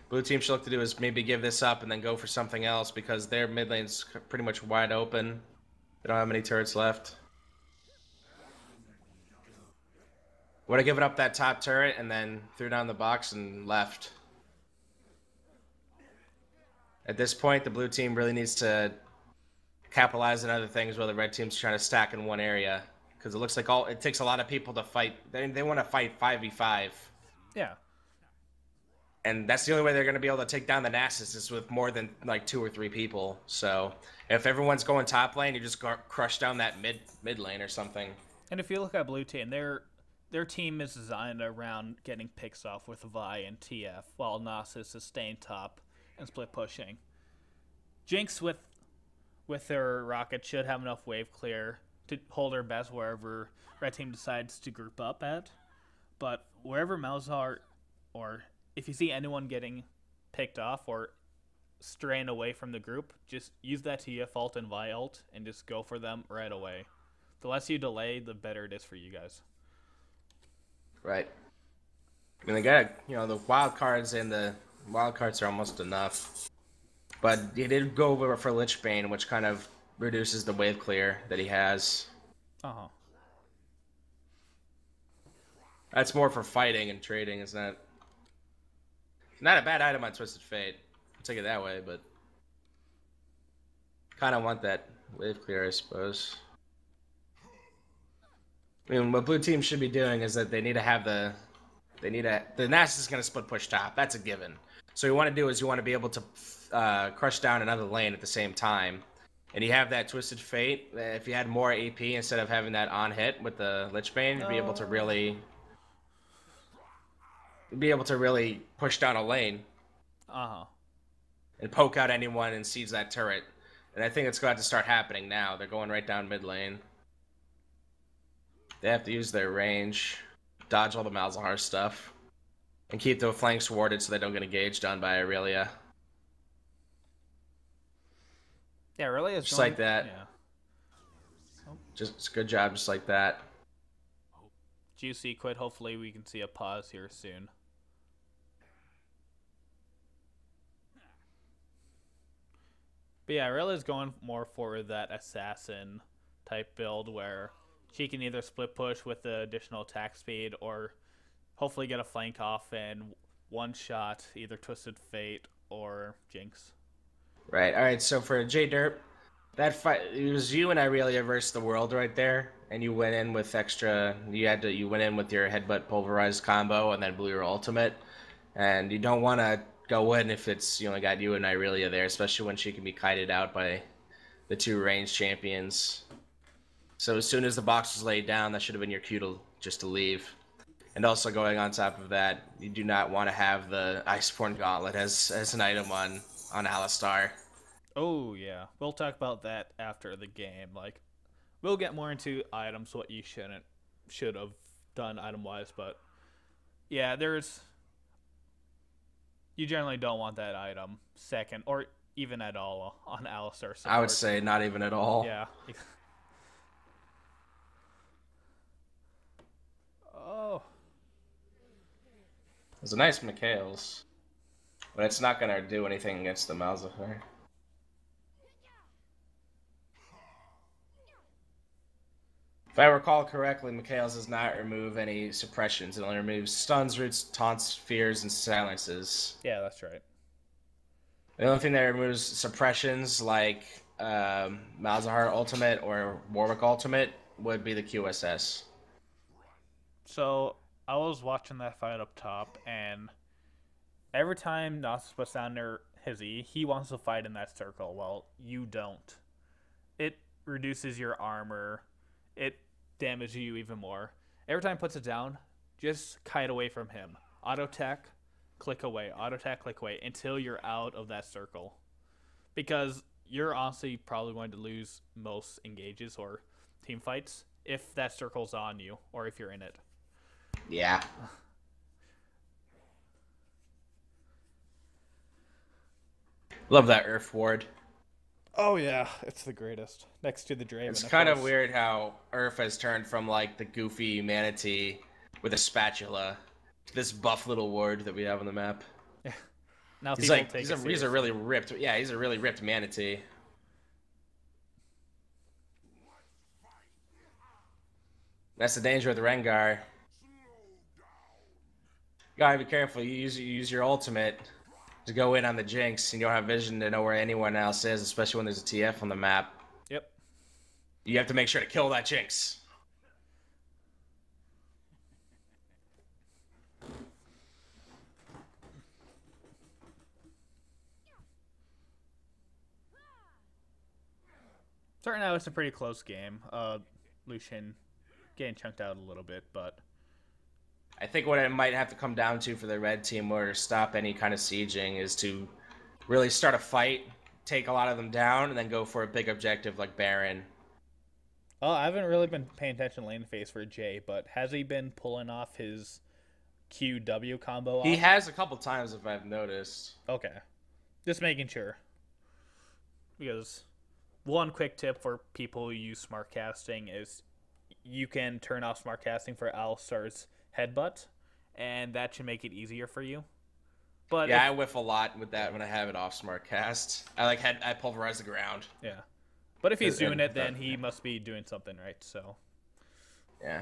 blue team should look to do is maybe give this up and then go for something else because their mid lane's pretty much wide open. They don't have many turrets left. Would have given up that top turret and then threw down the box and left. At this point, the blue team really needs to capitalize on other things while the red team's trying to stack in one area. Because it looks like it takes a lot of people to fight. They want to fight 5v5. Yeah. And that's the only way they're going to be able to take down the Nasus is with more than like 2 or 3 people. So if everyone's going top lane, you just crush down that mid lane or something. And if you look at blue team, their team is designed around getting picks off with Vi and TF, while Nasus is staying top and split pushing. Jinx with their rocket should have enough wave clear to hold her best wherever red team decides to group up at. But wherever Malzahar, or if you see anyone getting picked off or straying away from the group, just use that TF ult and Vi ult and just go for them right away. The less you delay, the better it is for you guys. Right. I mean, they got, the wild cards and the wild cards are almost enough. But he did go over for Lich Bane, which kind of reduces the wave clear that he has. Uh-huh. That's more for fighting and trading, isn't it? Not a bad item on Twisted Fate. I'll take it that way, but kind of want that wave clear, I suppose. I mean, what blue team should be doing is that they need to have the Nasus is going to split push top. That's a given. So what you want to do is you want to be able to crush down another lane at the same time. And you have that Twisted Fate. If you had more AP instead of having that on hit with the Lich Bane, you'd be able to really push down a lane. Uh-huh. And poke out anyone and seize that turret. And I think it's going to start happening now. They're going right down mid lane. They have to use their range, dodge all the Malzahar stuff, and keep the flanks warded so they don't get engaged on by Aurelia. Yeah, really is Just going, like that. Yeah. Just good job, just like that. Juicy quit. Hopefully we can see a pause here soon. But yeah, Aurelia is going more for that assassin type build where she can either split push with the additional attack speed or hopefully get a flank off and one shot either Twisted Fate or Jinx. Right. All right. So for J Derp, that fight, it was you and Aurelia versus the world right there, and you went in with extra. You went in with your headbutt pulverized combo and then blew your ultimate, and you don't want to go in if it's you only got you and Irelia there, especially when she can be kited out by the two range champions. So as soon as the box was laid down, that should have been your cue to just to leave. And also going on top of that, you do not want to have the Iceborne Gauntlet as an item on Alistar. Oh yeah, we'll talk about that after the game. Like, we'll get more into items, what you should have done item wise, but yeah, you generally don't want that item second or even at all on Alistar support. I would say not even at all. Yeah. Oh. It's a nice Mikhail's, but it's not going to do anything against the Malzahar. If I recall correctly, Mikhail's does not remove any suppressions. It only removes stuns, roots, taunts, fears, and silences. Yeah, that's right. The only thing that removes suppressions like Malzahar Ultimate or Warwick Ultimate would be the QSS. So I was watching that fight up top, and every time Nasus puts down there his E, he wants to fight in that circle. Well, you don't. It reduces your armor. It damages you even more. Every time he puts it down, just kite away from him. Auto tech, click away. Auto tech, click away until you're out of that circle. Because you're honestly probably going to lose most engages or team fights if that circle's on you or if you're in it. Yeah. Love that Earth Ward. Oh yeah, it's the greatest. Next to the Draven. It's kind of weird how Earth has turned from like the goofy manatee with a spatula to this buff little ward that we have on the map. Yeah. Now he's like he's a really ripped he's a really ripped manatee. That's the danger with the Rengar. You gotta be careful. You use your ultimate to go in on the Jinx, and you don't have vision to know where anyone else is, especially when there's a TF on the map. Yep. You have to make sure to kill that Jinx. Starting out, it's a pretty close game. Lucian getting chunked out a little bit, but I think what it might have to come down to for the red team or to stop any kind of sieging is to really start a fight, take a lot of them down, and then go for a big objective like Baron. Oh, I haven't really been paying attention to lane phase for Jay, but has he been pulling off his QW combo? He has a couple times, if I've noticed. Okay. Just making sure. Because one quick tip for people who use smart casting is you can turn off smart casting for Alistar's headbutt, and that should make it easier for you. But yeah, I whiff a lot with that when I have it off smart cast. I pulverize the ground. Yeah. But if he's doing it, then he must be doing something right, so. Yeah.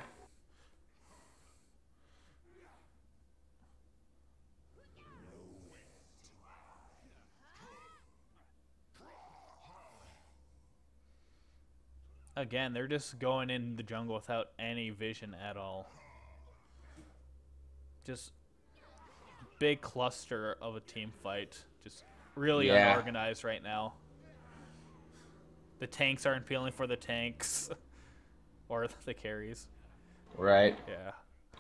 Again, they're just going in the jungle without any vision at all. Just big cluster of a team fight. Just really unorganized right now. The tanks aren't feeling for the tanks. Or the carries. Right. Yeah.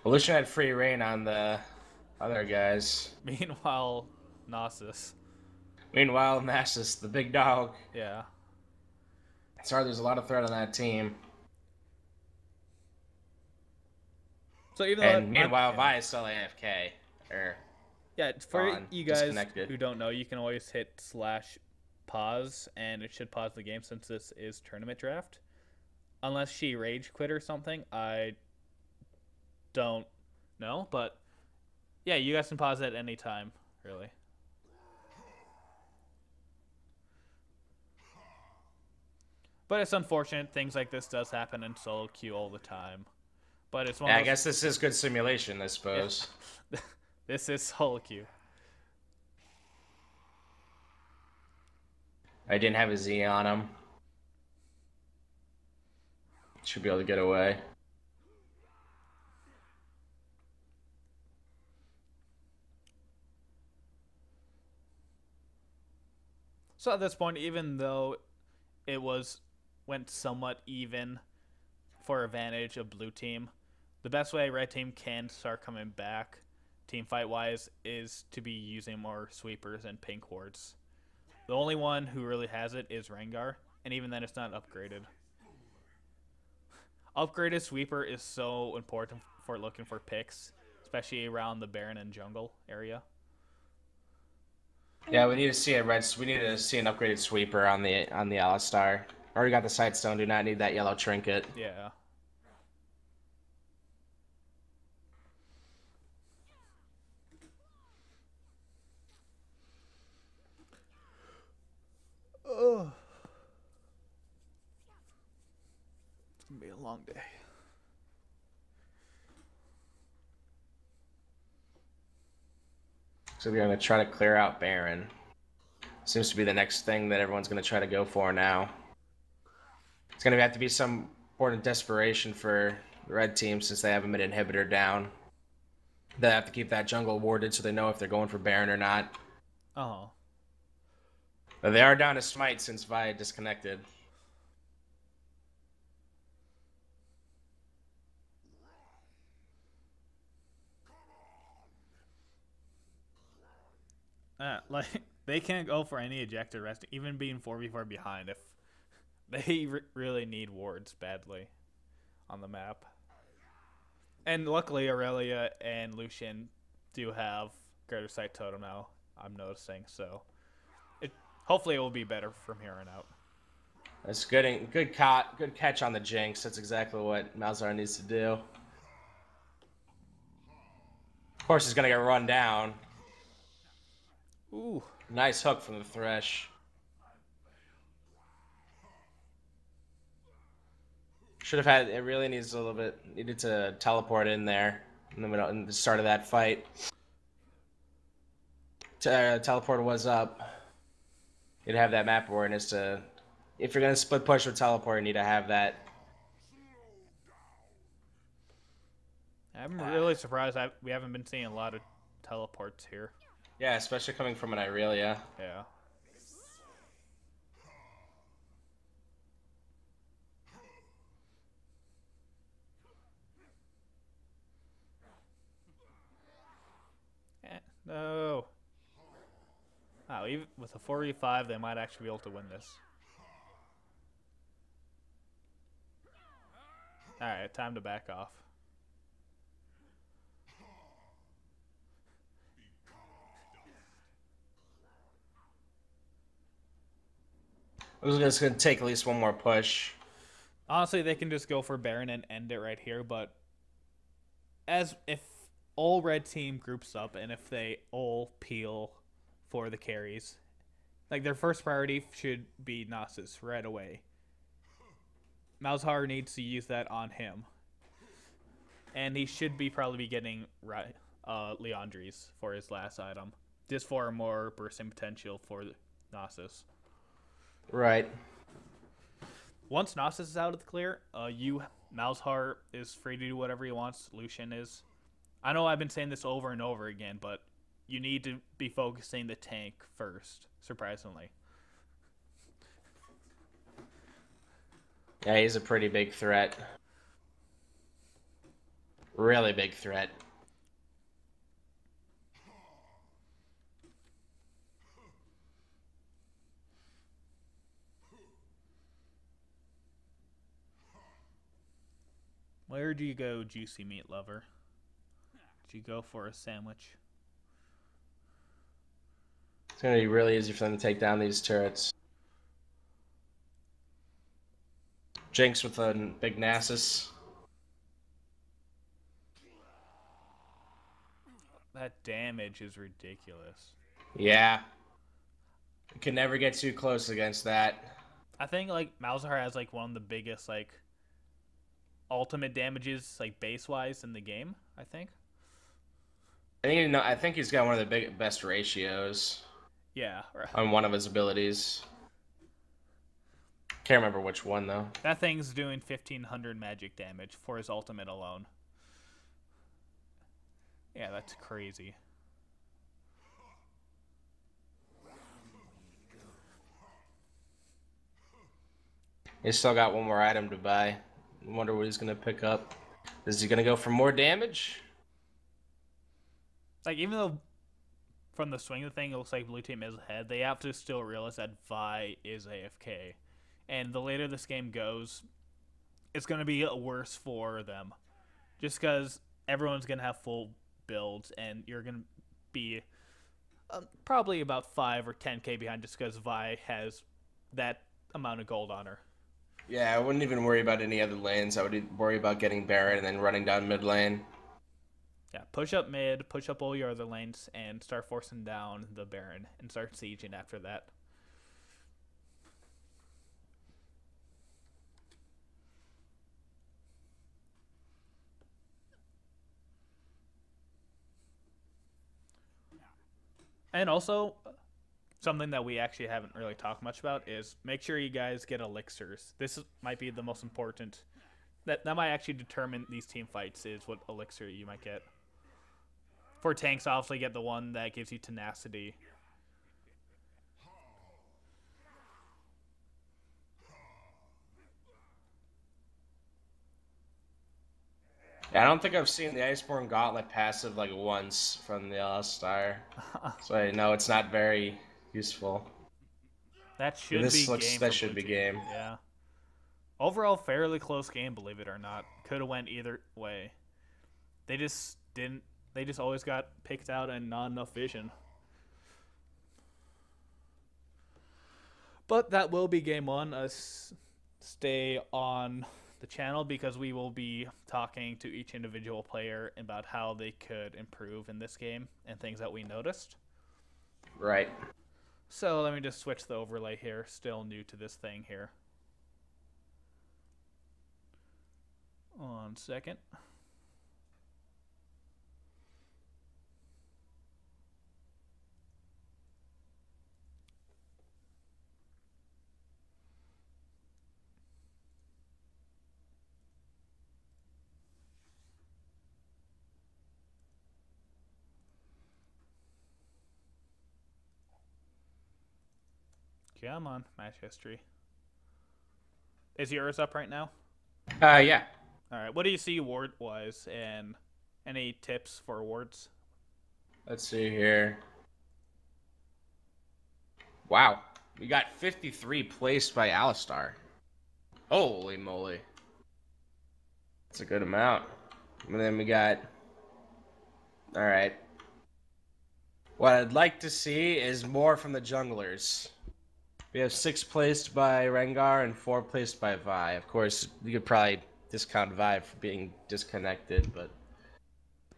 Well, Lucian had free reign on the other guys. Meanwhile, Nasus, the big dog. Yeah. Sorry, there's a lot of threat on that team. So even and meanwhile, Vi is still AFK. Yeah, for you guys who don't know, you can always hit /pause, and it should pause the game since this is tournament draft. Unless she rage quit or something, I don't know. But yeah, you guys can pause at any time, really. But it's unfortunate. Things like this does happen in solo queue all the time. But it's one of those... I guess this is good simulation, I suppose. Yeah. This is solo queue. I didn't have a Z on him. Should be able to get away. So at this point, even though it went somewhat even for advantage of blue team, the best way red team can start coming back team fight wise is to be using more sweepers and pink wards. The only one who really has it is Rengar, and even then it's not upgraded. Upgraded sweeper is so important for looking for picks, especially around the Baron and jungle area. Yeah, we need to see we need to see an upgraded sweeper on the Alistar. Already got the Sightstone. Do not need that yellow trinket. Yeah. Oh. It's gonna be a long day. So we're gonna try to clear out Baron. Seems to be the next thing that everyone's gonna try to go for now. It's gonna have to be some important desperation for the red team since they have a mid inhibitor down. They have to keep that jungle warded so they know if they're going for Baron or not. Oh. But they are down to Smite since Vi disconnected. Like they can't go for any ejected rest, even being 4v4 behind if they really need wards badly on the map. And luckily, Aurelia and Lucian do have Greater Sight Totem now, I'm noticing, so hopefully it will be better from here on out. That's good. Good catch on the Jinx. That's exactly what Malzahar needs to do. Of course, he's gonna get run down. Ooh. Nice hook from the Thresh. Should have had. It really needs a little bit. Needed to teleport in there in the middle, in the start of that fight. Teleport was up. You'd have that map awareness to. If you're gonna split push with teleport, you need to have that. I'm really surprised we haven't been seeing a lot of teleports here. Yeah, especially coming from an Irelia. Yeah. No. Wow, even with a 4v5, they might actually be able to win this. Alright, time to back off. I was just gonna take at least one more push. Honestly, they can just go for Baron and end it right here, but as if all red team groups up and if they all peel for the carries, like their first priority should be Nasus right away. Malzahar needs to use that on him. And he should probably be getting Leandri's for his last item. Just for more bursting potential for Nasus. Right. Once Nasus is out of the clear, Malzahar is free to do whatever he wants. Lucian is. I know I've been saying this over and over again, but you need to be focusing the tank first, surprisingly. Yeah, he's a pretty big threat. Really big threat. Where do you go, juicy meat lover? Did you go for a sandwich? It's gonna be really easy for them to take down these turrets. Jinx with a big Nasus. That damage is ridiculous. Yeah. You can never get too close against that. I think like Malzahar has like one of the biggest like ultimate damages like base wise in the game, I think. I think he's got one of the best ratios. Yeah. On one of his abilities. Can't remember which one though. That thing's doing 1500 magic damage for his ultimate alone. Yeah, that's crazy. He's still got one more item to buy. I wonder what he's gonna pick up. Is he gonna go for more damage? Like, even though from the swing of the thing, it looks like blue team is ahead, they have to still realize that Vi is AFK. And the later this game goes, it's going to be worse for them. Just because everyone's going to have full builds, and you're going to be probably about 5 or 10k behind just because Vi has that amount of gold on her. Yeah, I wouldn't even worry about any other lanes. I would worry about getting Baron and then running down mid lane. Yeah, push up mid, push up all your other lanes, and start forcing down the Baron, and start sieging after that. And also, something that we actually haven't really talked much about is make sure you guys get elixirs. Might be the most important. That might actually determine these team fights, is what elixir you might get. For tanks, obviously get the one that gives you tenacity. Yeah, I don't think I've seen the Iceborne Gauntlet passive like once from the Alistar. So I know it's not very useful. That should This be looks game. that For should blue be team. game. Yeah. Overall, fairly close game, believe it or not. Could have went either way. They just didn't. They just always got picked out and not enough vision. But that will be game one. Stay on the channel because we will be talking to each individual player about how they could improve in this game and things that we noticed. Right. So let me just switch the overlay here. Still new to this thing here. 1 second. Come on, match history. Is yours up right now? Yeah. All right. What do you see ward-wise, and any tips for wards? Let's see here. Wow. We got 53 placed by Alistar. Holy moly. That's a good amount. And then we got... Alright. What I'd like to see is more from the junglers. We have 6 placed by Rengar and 4 placed by Vi. Of course, you could probably discount Vi for being disconnected, but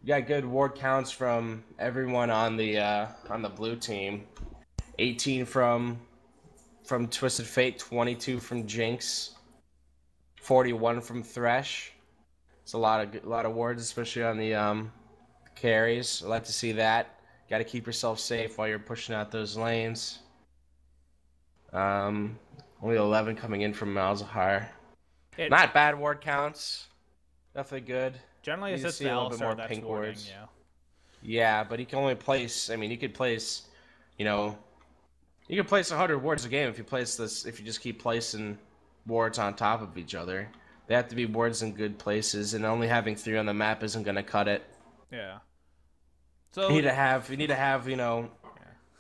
you got good ward counts from everyone on the blue team. 18 from Twisted Fate, 22 from Jinx, 41 from Thresh. It's a lot of wards, especially on the carries. I like to see that. Got to keep yourself safe while you're pushing out those lanes. Only 11 coming in from Malzahar. Not bad ward counts. Definitely good. Generally, it's just the Alistar that's warding, yeah. Yeah, but he can only place. I mean, he could place. You know, you can place 100 wards a game if you place this. If you just keep placing wards on top of each other, they have to be wards in good places, and only having 3 on the map isn't gonna cut it. Yeah. So You need to have. You know.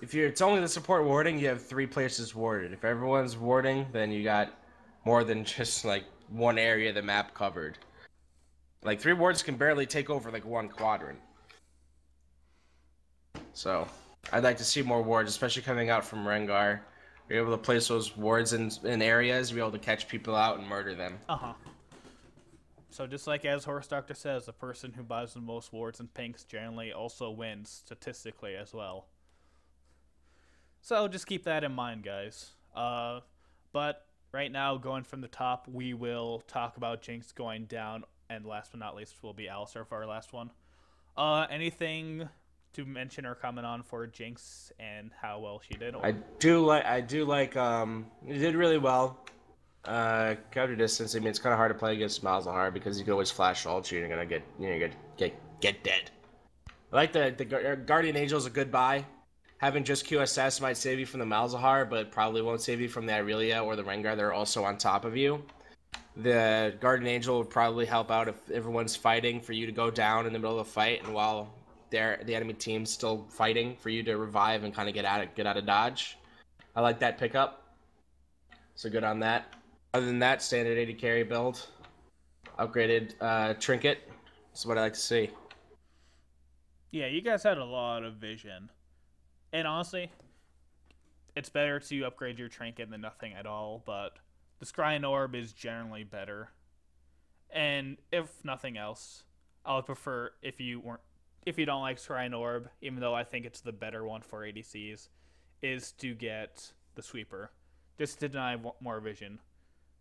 If it's only the support warding, you have 3 places warded. If everyone's warding, then you got more than just like one area of the map covered. Like 3 wards can barely take over like 1 quadrant. So I'd like to see more wards, especially coming out from Rengar. You're able to place those wards in areas, be able to catch people out and murder them. So just like as Horse Doctor says, the person who buys the most wards and pinks generally also wins statistically as well. So just keep that in mind, guys. But right now, going from the top, we will talk about Jinx going down, and last but not least will be Alistar for our last one. Anything to mention or comment on for Jinx and how well she did? I do like he did really well. Counter distance, I mean, it's kind of hard to play against Malzahar because you can always flash ult you and you're gonna get dead. I like the Guardian Angel is a good buy. having just QSS might save you from the Malzahar, but probably won't save you from the Irelia or the Rengar that are also on top of you. The Guardian Angel would probably help out if everyone's fighting for you to go down in the middle of the fight, and while the enemy team's still fighting for you to revive and kind of get out of dodge. I like that pickup. So good on that. Other than that, standard 80 carry build. Upgraded trinket. That's what I like to see. Yeah, you guys had a lot of vision. And honestly, it's better to upgrade your trinket than nothing at all, but the Scrying Orb is generally better. And if nothing else, I would prefer if you don't like Scrying Orb, even though I think it's the better one for ADCs, is to get the Sweeper. Just to deny more vision.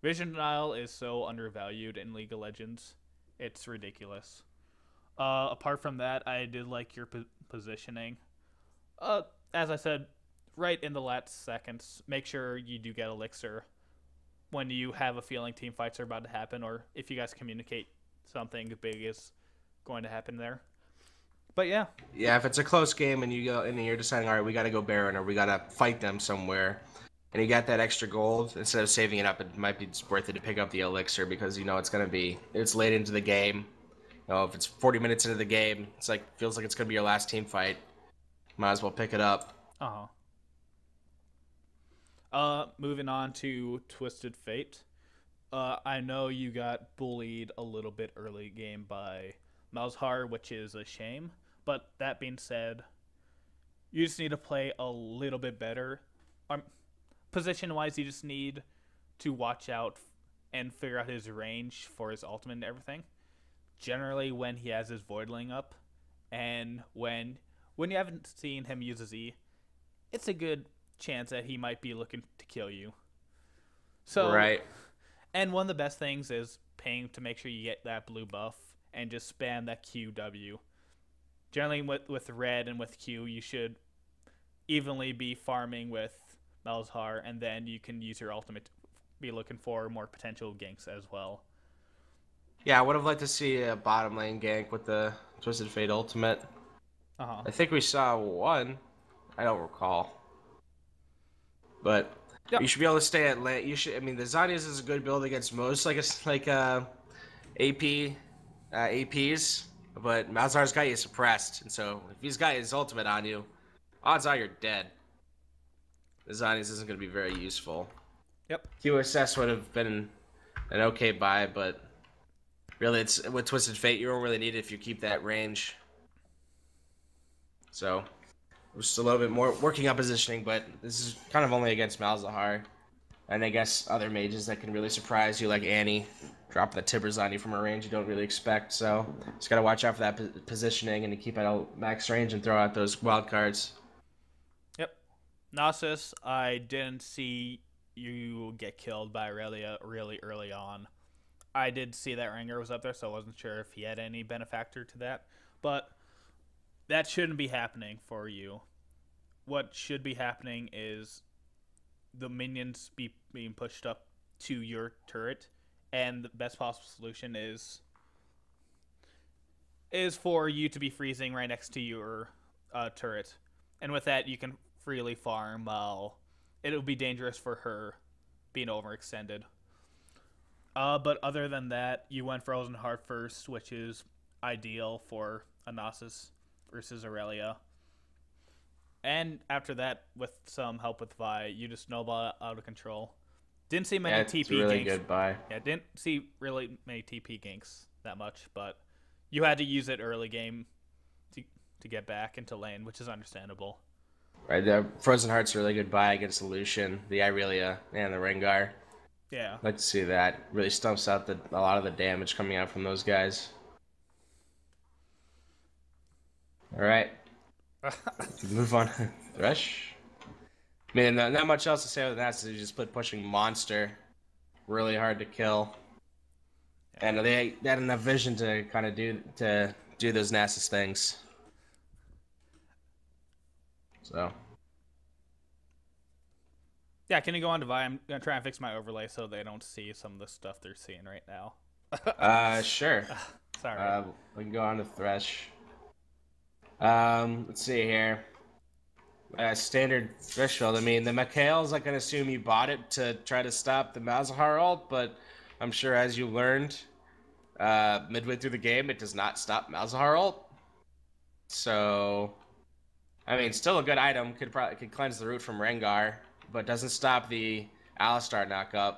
Vision denial is so undervalued in League of Legends. It's ridiculous. Apart from that, I did like your positioning. As I said, right in the last seconds, make sure you do get Elixir when you have a feeling team fights are about to happen, or if you guys communicate something big is going to happen there. But yeah. Yeah, if it's a close game and you're deciding, all right, we got to go Baron or we got to fight them somewhere, and you got that extra gold, instead of saving it up, it might be worth it to pick up the Elixir because it's late into the game. If it's 40 minutes into the game, feels like it's gonna be your last team fight. Might as well pick it up. Moving on to Twisted Fate. I know you got bullied a little bit early game by Malzahar, which is a shame. But that being said, you just need to play a little bit better. Position-wise, you just need to watch out and figure out his range for his ultimate and everything. Generally, when he has his Voidling up, and when you haven't seen him use his E, it's a good chance that he might be looking to kill you. So, right. And one of the best things is paying to make sure you get that blue buff and just spam that QW. Generally, with red and with Q, you should evenly be farming with Malzahar, and then you can use your ultimate to be looking for more potential ganks as well. Yeah, I would have liked to see a bottom lane gank with the Twisted Fate ultimate. I think we saw one. I don't recall. But yep. You should be able to stay at lane. The Zanias is a good build against most APs, but Malzahar's got you suppressed, and so if he's got his ultimate on you, odds are you're dead. The Zanias isn't going to be very useful. Yep. QSS would have been an okay buy, but really, it's with Twisted Fate, you don't really need it if you keep that range. So, just a little bit more working on positioning, but this is kind of only against Malzahar. And I guess other mages that can really surprise you, like Annie, dropping the Tibbers on you from a range you don't really expect. So, just got to watch out for that positioning and to keep it out max range and throw out those wild cards. Yep. Nasus, I didn't see you get killed by Aurelia really early on. I did see that Rengar was up there, so I wasn't sure if he had any benefactor to that. But that shouldn't be happening for you. What should be happening is the minions being pushed up to your turret, and the best possible solution is for you to be freezing right next to your turret. And with that, you can freely farm while it'll be dangerous for her being overextended. But other than that, you went Frozen Heart first, which is ideal for Anasis versus Aurelia. And after that, with some help with Vi, you just snowball out of control. Didn't see many TP it's a really ganks. Good buy. Yeah, didn't see really many TP ganks that much, but you had to use it early game to get back into lane, which is understandable. Right, the Frozen Heart's a really good buy against the Lucian, the Irelia, and the Rengar. Yeah. I'd like to see that. Really stumps out a lot of the damage coming out from those guys. All right. Move on. Thresh. I mean, not much else to say other than that. So you just put pushing Monster really hard to kill, and they had enough vision to kind of do those Nasus things. So. Yeah, can you go on to Vi? I'm gonna try and fix my overlay so they don't see some of the stuff they're seeing right now. Sure. Sorry. We can go on to Thresh. Let's see here. Standard threshold. I mean, the Mikhail's, I can assume you bought it to try to stop the Malzahar ult, but I'm sure as you learned midway through the game, it does not stop Malzahar ult. So, I mean, still a good item. Could cleanse the root from Rengar, but doesn't stop the Alistar knockup.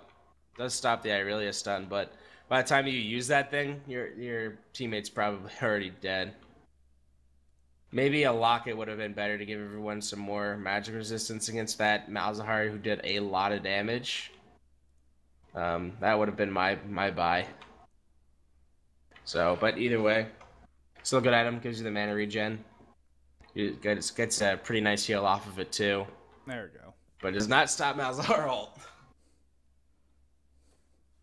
Does stop the Irelia stun, but by the time you use that thing, your teammate's probably already dead. Maybe a Locket would have been better to give everyone some more magic resistance against that Malzahar who did a lot of damage. That would have been my buy. So, but either way, still a good item. Gives you the mana regen. It gets a pretty nice heal off of it too. There we go. But it does not stop Malzahar ult.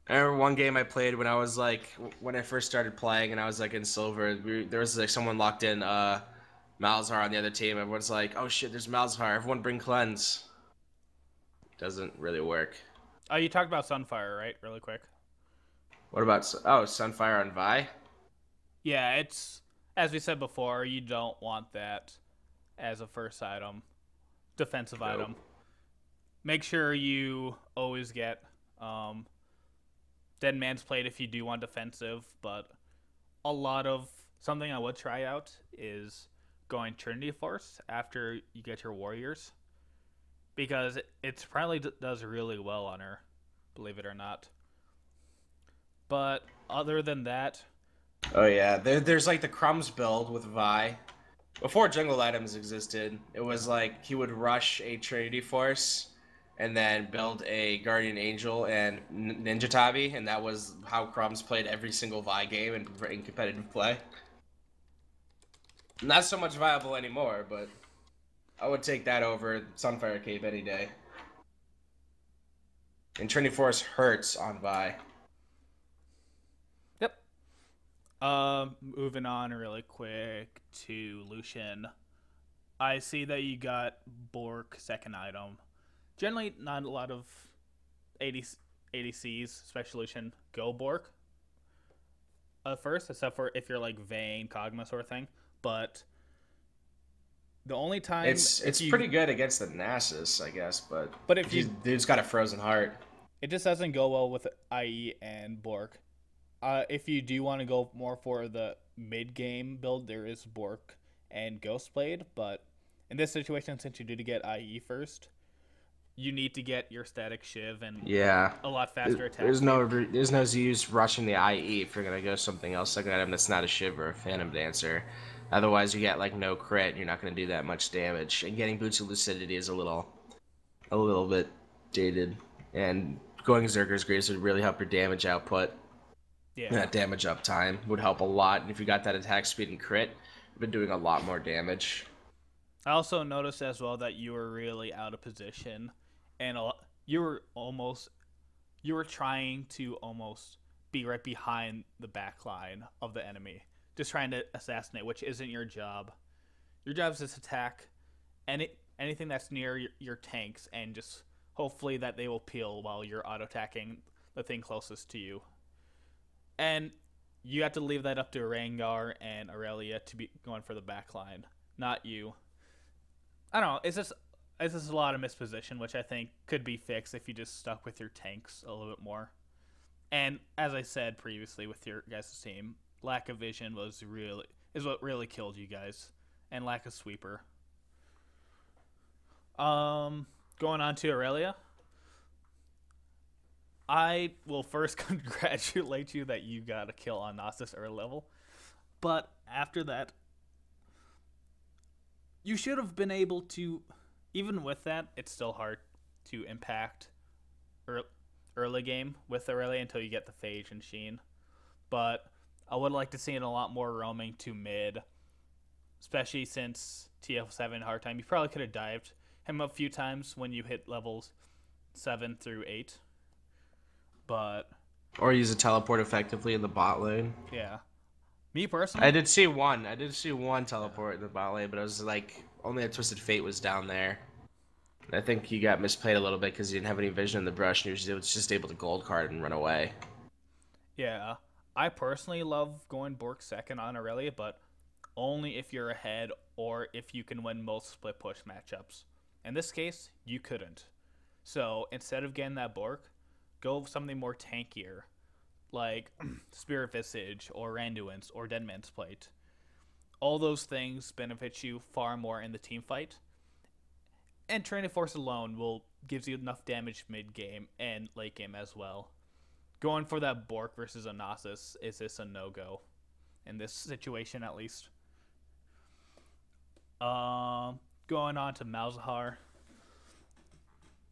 I remember one game I played when I was like, when I first started playing and I was like in silver, there was like someone locked in Malzahar on the other team. Everyone's like, oh shit, there's Malzahar. Everyone bring cleanse. Doesn't really work. Oh, you talked about Sunfire, right? Really quick. What about, oh, Sunfire on Vi? Yeah, it's, as we said before, you don't want that as a first item, defensive item. Make sure you always get Dead Man's Plate if you do want defensive, but a lot of, something I would try out is going Trinity Force after you get your warriors, because it probably does really well on her, believe it or not. But other than that, oh yeah, there's like the Crumbs build with Vi. Before jungle items existed, it was like he would rush a Trinity Force and then build a Guardian Angel and Ninja Tabi, and that was how Crumbs played every single Vi game in competitive play. Not so much viable anymore, but I would take that over Sunfire Cape any day. And Trinity Force hurts on Vi. yep. Moving on really quick to Lucian. I see that you got Bork second item. Generally, not a lot of ADCs, special Lucian, go Bork first, except for if you're like Vayne, Kog'Maw sort of thing. But the only time it's pretty good against the Nasus, I guess, but if you dude's got a frozen heart. It just doesn't go well with IE and Bork. If you do want to go more for the mid-game build, there is Bork and Ghostblade, but in this situation, since you did get IE first, you need to get your static Shiv and a lot faster attack. There's no use rushing the IE if you're gonna go something else like an item that's not a Shiv or a Phantom Dancer. Otherwise, you get like no crit. You're not gonna do that much damage. And getting Boots of Lucidity is a little bit dated. And going Zerger's Grace would really help your damage output. Yeah. That damage uptime would help a lot. And if you got that attack speed and crit, you've been doing a lot more damage. I also noticed as well that you were really out of position, and you were trying to almost be right behind the back line of the enemy, just trying to assassinate, which isn't your job. Your job is to attack anything that's near your tanks, and just hopefully that they will peel while you're auto-attacking the thing closest to you. And you have to leave that up to Rengar and Aurelia to be going for the back line, not you. I don't know. It's just a lot of misposition, which I think could be fixed if you just stuck with your tanks a little bit more. And as I said previously with your guys' team, lack of vision is what really killed you guys, and lack of sweeper. Going on to Aurelia. I will first congratulate you that you got a kill on Gnosis early level, but after that, you should have been able to, even with that, it's still hard to impact early game with Aurelia until you get the Phage and Sheen. But I would like to see it a lot more roaming to mid, especially since TF7 hard time. You probably could have dived him a few times when you hit levels 7 through 8. But or use a teleport effectively in the bot lane. Yeah. Me personally, I did see one teleport in the bot lane, but it was like only a Twisted Fate was down there. And I think he got misplayed a little bit because he didn't have any vision in the brush, and he was just able to gold card and run away. Yeah, I personally love going Bork second on Aurelia, but only if you're ahead or if you can win most split push matchups. In this case, you couldn't. So instead of getting that Bork, go with something more tankier, like Spirit Visage or Randuin's or Deadman's Plate. All those things benefit you far more in the team fight. And Train Force alone will gives you enough damage mid game and late game as well. Going for that Bork versus a Nasus is just a no go in this situation at least. Going on to Malzahar.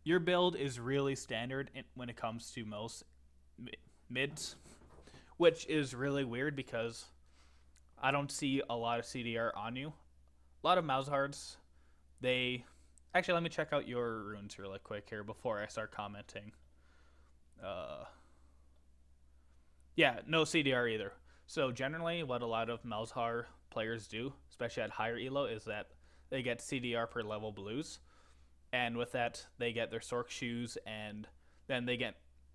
Your build is really standard when it comes to most mids, which is really weird because I don't see a lot of CDR on you. A lot of Malzahars, they... Actually, let me check out your runes really quick here before I start commenting. Yeah, no CDR either. So generally, what a lot of Malzahar players do, especially at higher elo, is that they get CDR per level blues. And with that, they get their Sork shoes, and then they get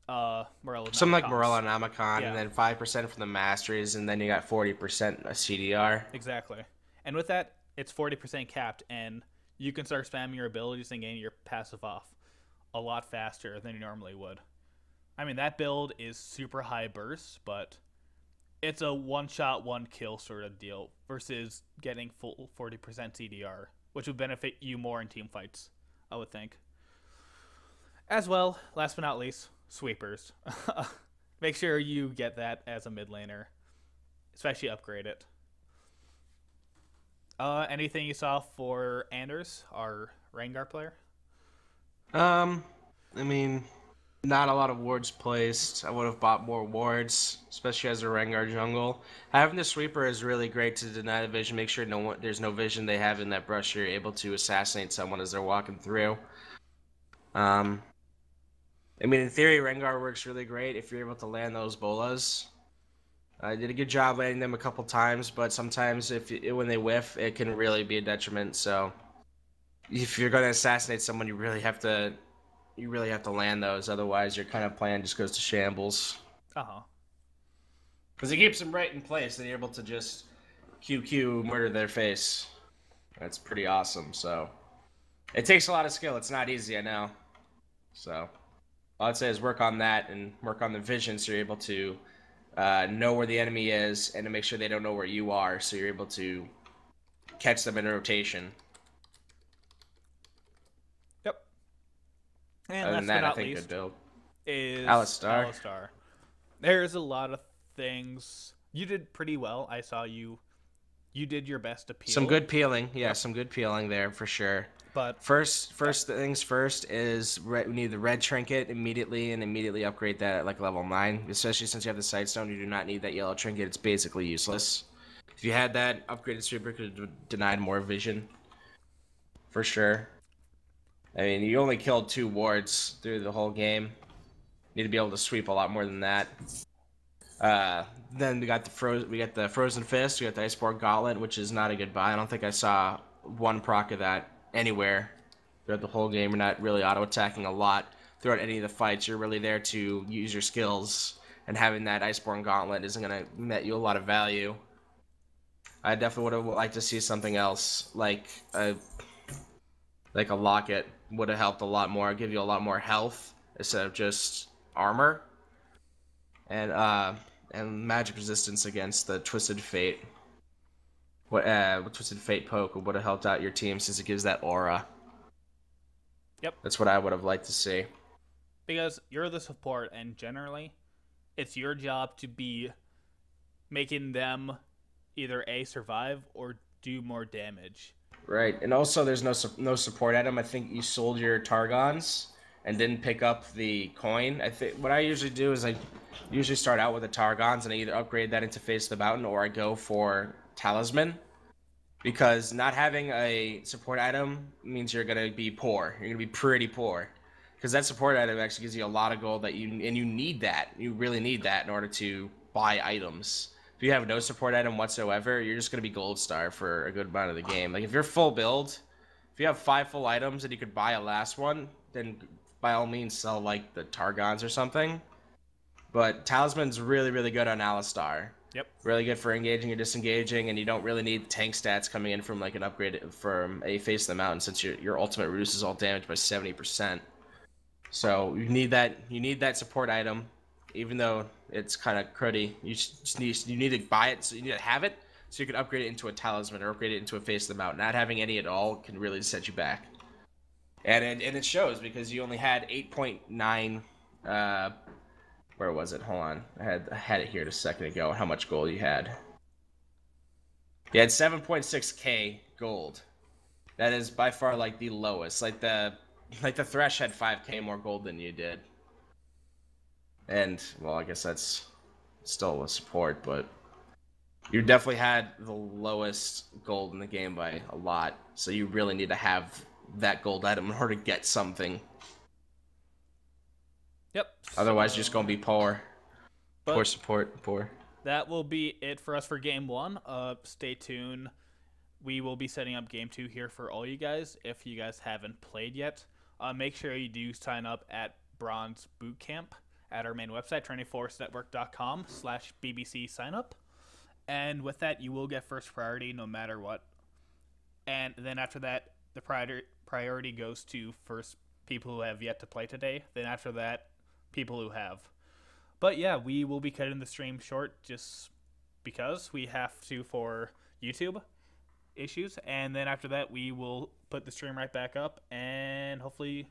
Morello Something like Namicons. Morello Namicon, Yeah. and then 5% from the Masteries, and then you got 40% CDR. Exactly. And with that, it's 40% capped, and you can start spamming your abilities and getting your passive off a lot faster than you normally would. I mean, that build is super high burst, but it's a one-shot, one-kill sort of deal versus getting full 40% CDR, which would benefit you more in team fights, I would think. As well, last but not least, sweepers. Make sure you get that as a mid laner, especially upgrade it. Anything you saw for Anders, our Rengar player? I mean, not a lot of wards placed. I would have bought more wards, especially as a Rengar jungle. Having the sweeper is really great to deny the vision. Make sure there's no vision they have in that brush. You're able to assassinate someone as they're walking through. I mean, in theory, Rengar works really great if you're able to land those bolas. I did a good job landing them a couple times, but sometimes when they whiff, it can really be a detriment. So if you're going to assassinate someone, you really have to land those. Otherwise, your kind of plan just goes to shambles. Because it keeps them right in place, and you're able to just QQ murder their face. That's pretty awesome. So it takes a lot of skill. It's not easy, I know. So all I'd say is work on that and work on the vision, so you're able to know where the enemy is and to make sure they don't know where you are, so you're able to catch them in rotation. Yep. And other last than that, but I not think least good build. is Alistar. There's a lot of things. You did pretty well. I saw you did your best to peel. Some good peeling. Yeah, some good peeling there for sure. But First things first is we need the red trinket immediately, and immediately upgrade that at like level 9. Especially since you have the sightstone, you do not need that yellow trinket. It's basically useless. If you had that, upgraded sweeper could have denied more vision. For sure. I mean, you only killed 2 wards through the whole game. You need to be able to sweep a lot more than that. Then we got the frozen fist. We got the Iceborne Gauntlet, which is not a good buy. I don't think I saw one proc of that anywhere throughout the whole game. You're not really auto-attacking a lot throughout any of the fights. You're really there to use your skills, and having that Iceborne Gauntlet isn't going to net you a lot of value. I definitely would have liked to see something else, like a locket would have helped a lot more, give you a lot more health instead of just armor. And magic resistance against the Twisted Fate. Twisted Fate poke would have helped out your team since it gives that aura. Yep. That's what I would have liked to see. Because you're the support, and generally, it's your job to be making them either A, survive, or do more damage. Right, and also there's no support item. I think you sold your Targons and didn't pick up the coin. I think what I usually do is I usually start out with the Targons, and I either upgrade that into Face of the Mountain, or I go for Talisman. Because not having a support item means you're going to be poor. You're going to be pretty poor. Because that support item actually gives you a lot of gold and you need that. You really need that in order to buy items. If you have no support item whatsoever, you're just going to be gold star for a good amount of the game. Like if you're full build, if you have 5 full items and you could buy a last one, then by all means sell like the Targons or something. But Talisman's really, really good on Alistar. Yep. Really good for engaging or disengaging, and you don't really need tank stats coming in from like an upgrade from a Face of the Mountain, since your ultimate reduces all damage by 70%. So you need that support item, even though it's kind of cruddy. You need to buy it, so you need to have it, so you can upgrade it into a talisman or upgrade it into a Face of the Mountain. Not having any at all can really set you back, and it shows because you only had 8.9. Where was it? Hold on, I had it here just a second ago. How much gold you had? You had 7.6k gold. That is by far like the lowest. Like the Thresh had 5k more gold than you did. And well, I guess that's still a support, but you definitely had the lowest gold in the game by a lot. So you really need to have that gold item in order to get something. Yep. Otherwise, you're just gonna be poor. But Poor support, poor. that will be it for us for game 1. Stay tuned. We will be setting up game 2 here for all you guys. If you guys haven't played yet, make sure you do sign up at Bronze Bootcamp at our main website, 24network.com/BBC signup. And with that, you will get first priority no matter what. And then after that, the priority goes to first people who have yet to play today. Then after that, people who have. But yeah, we will be cutting the stream short just because we have to for YouTube issues. And then after that, we will put the stream right back up and hopefully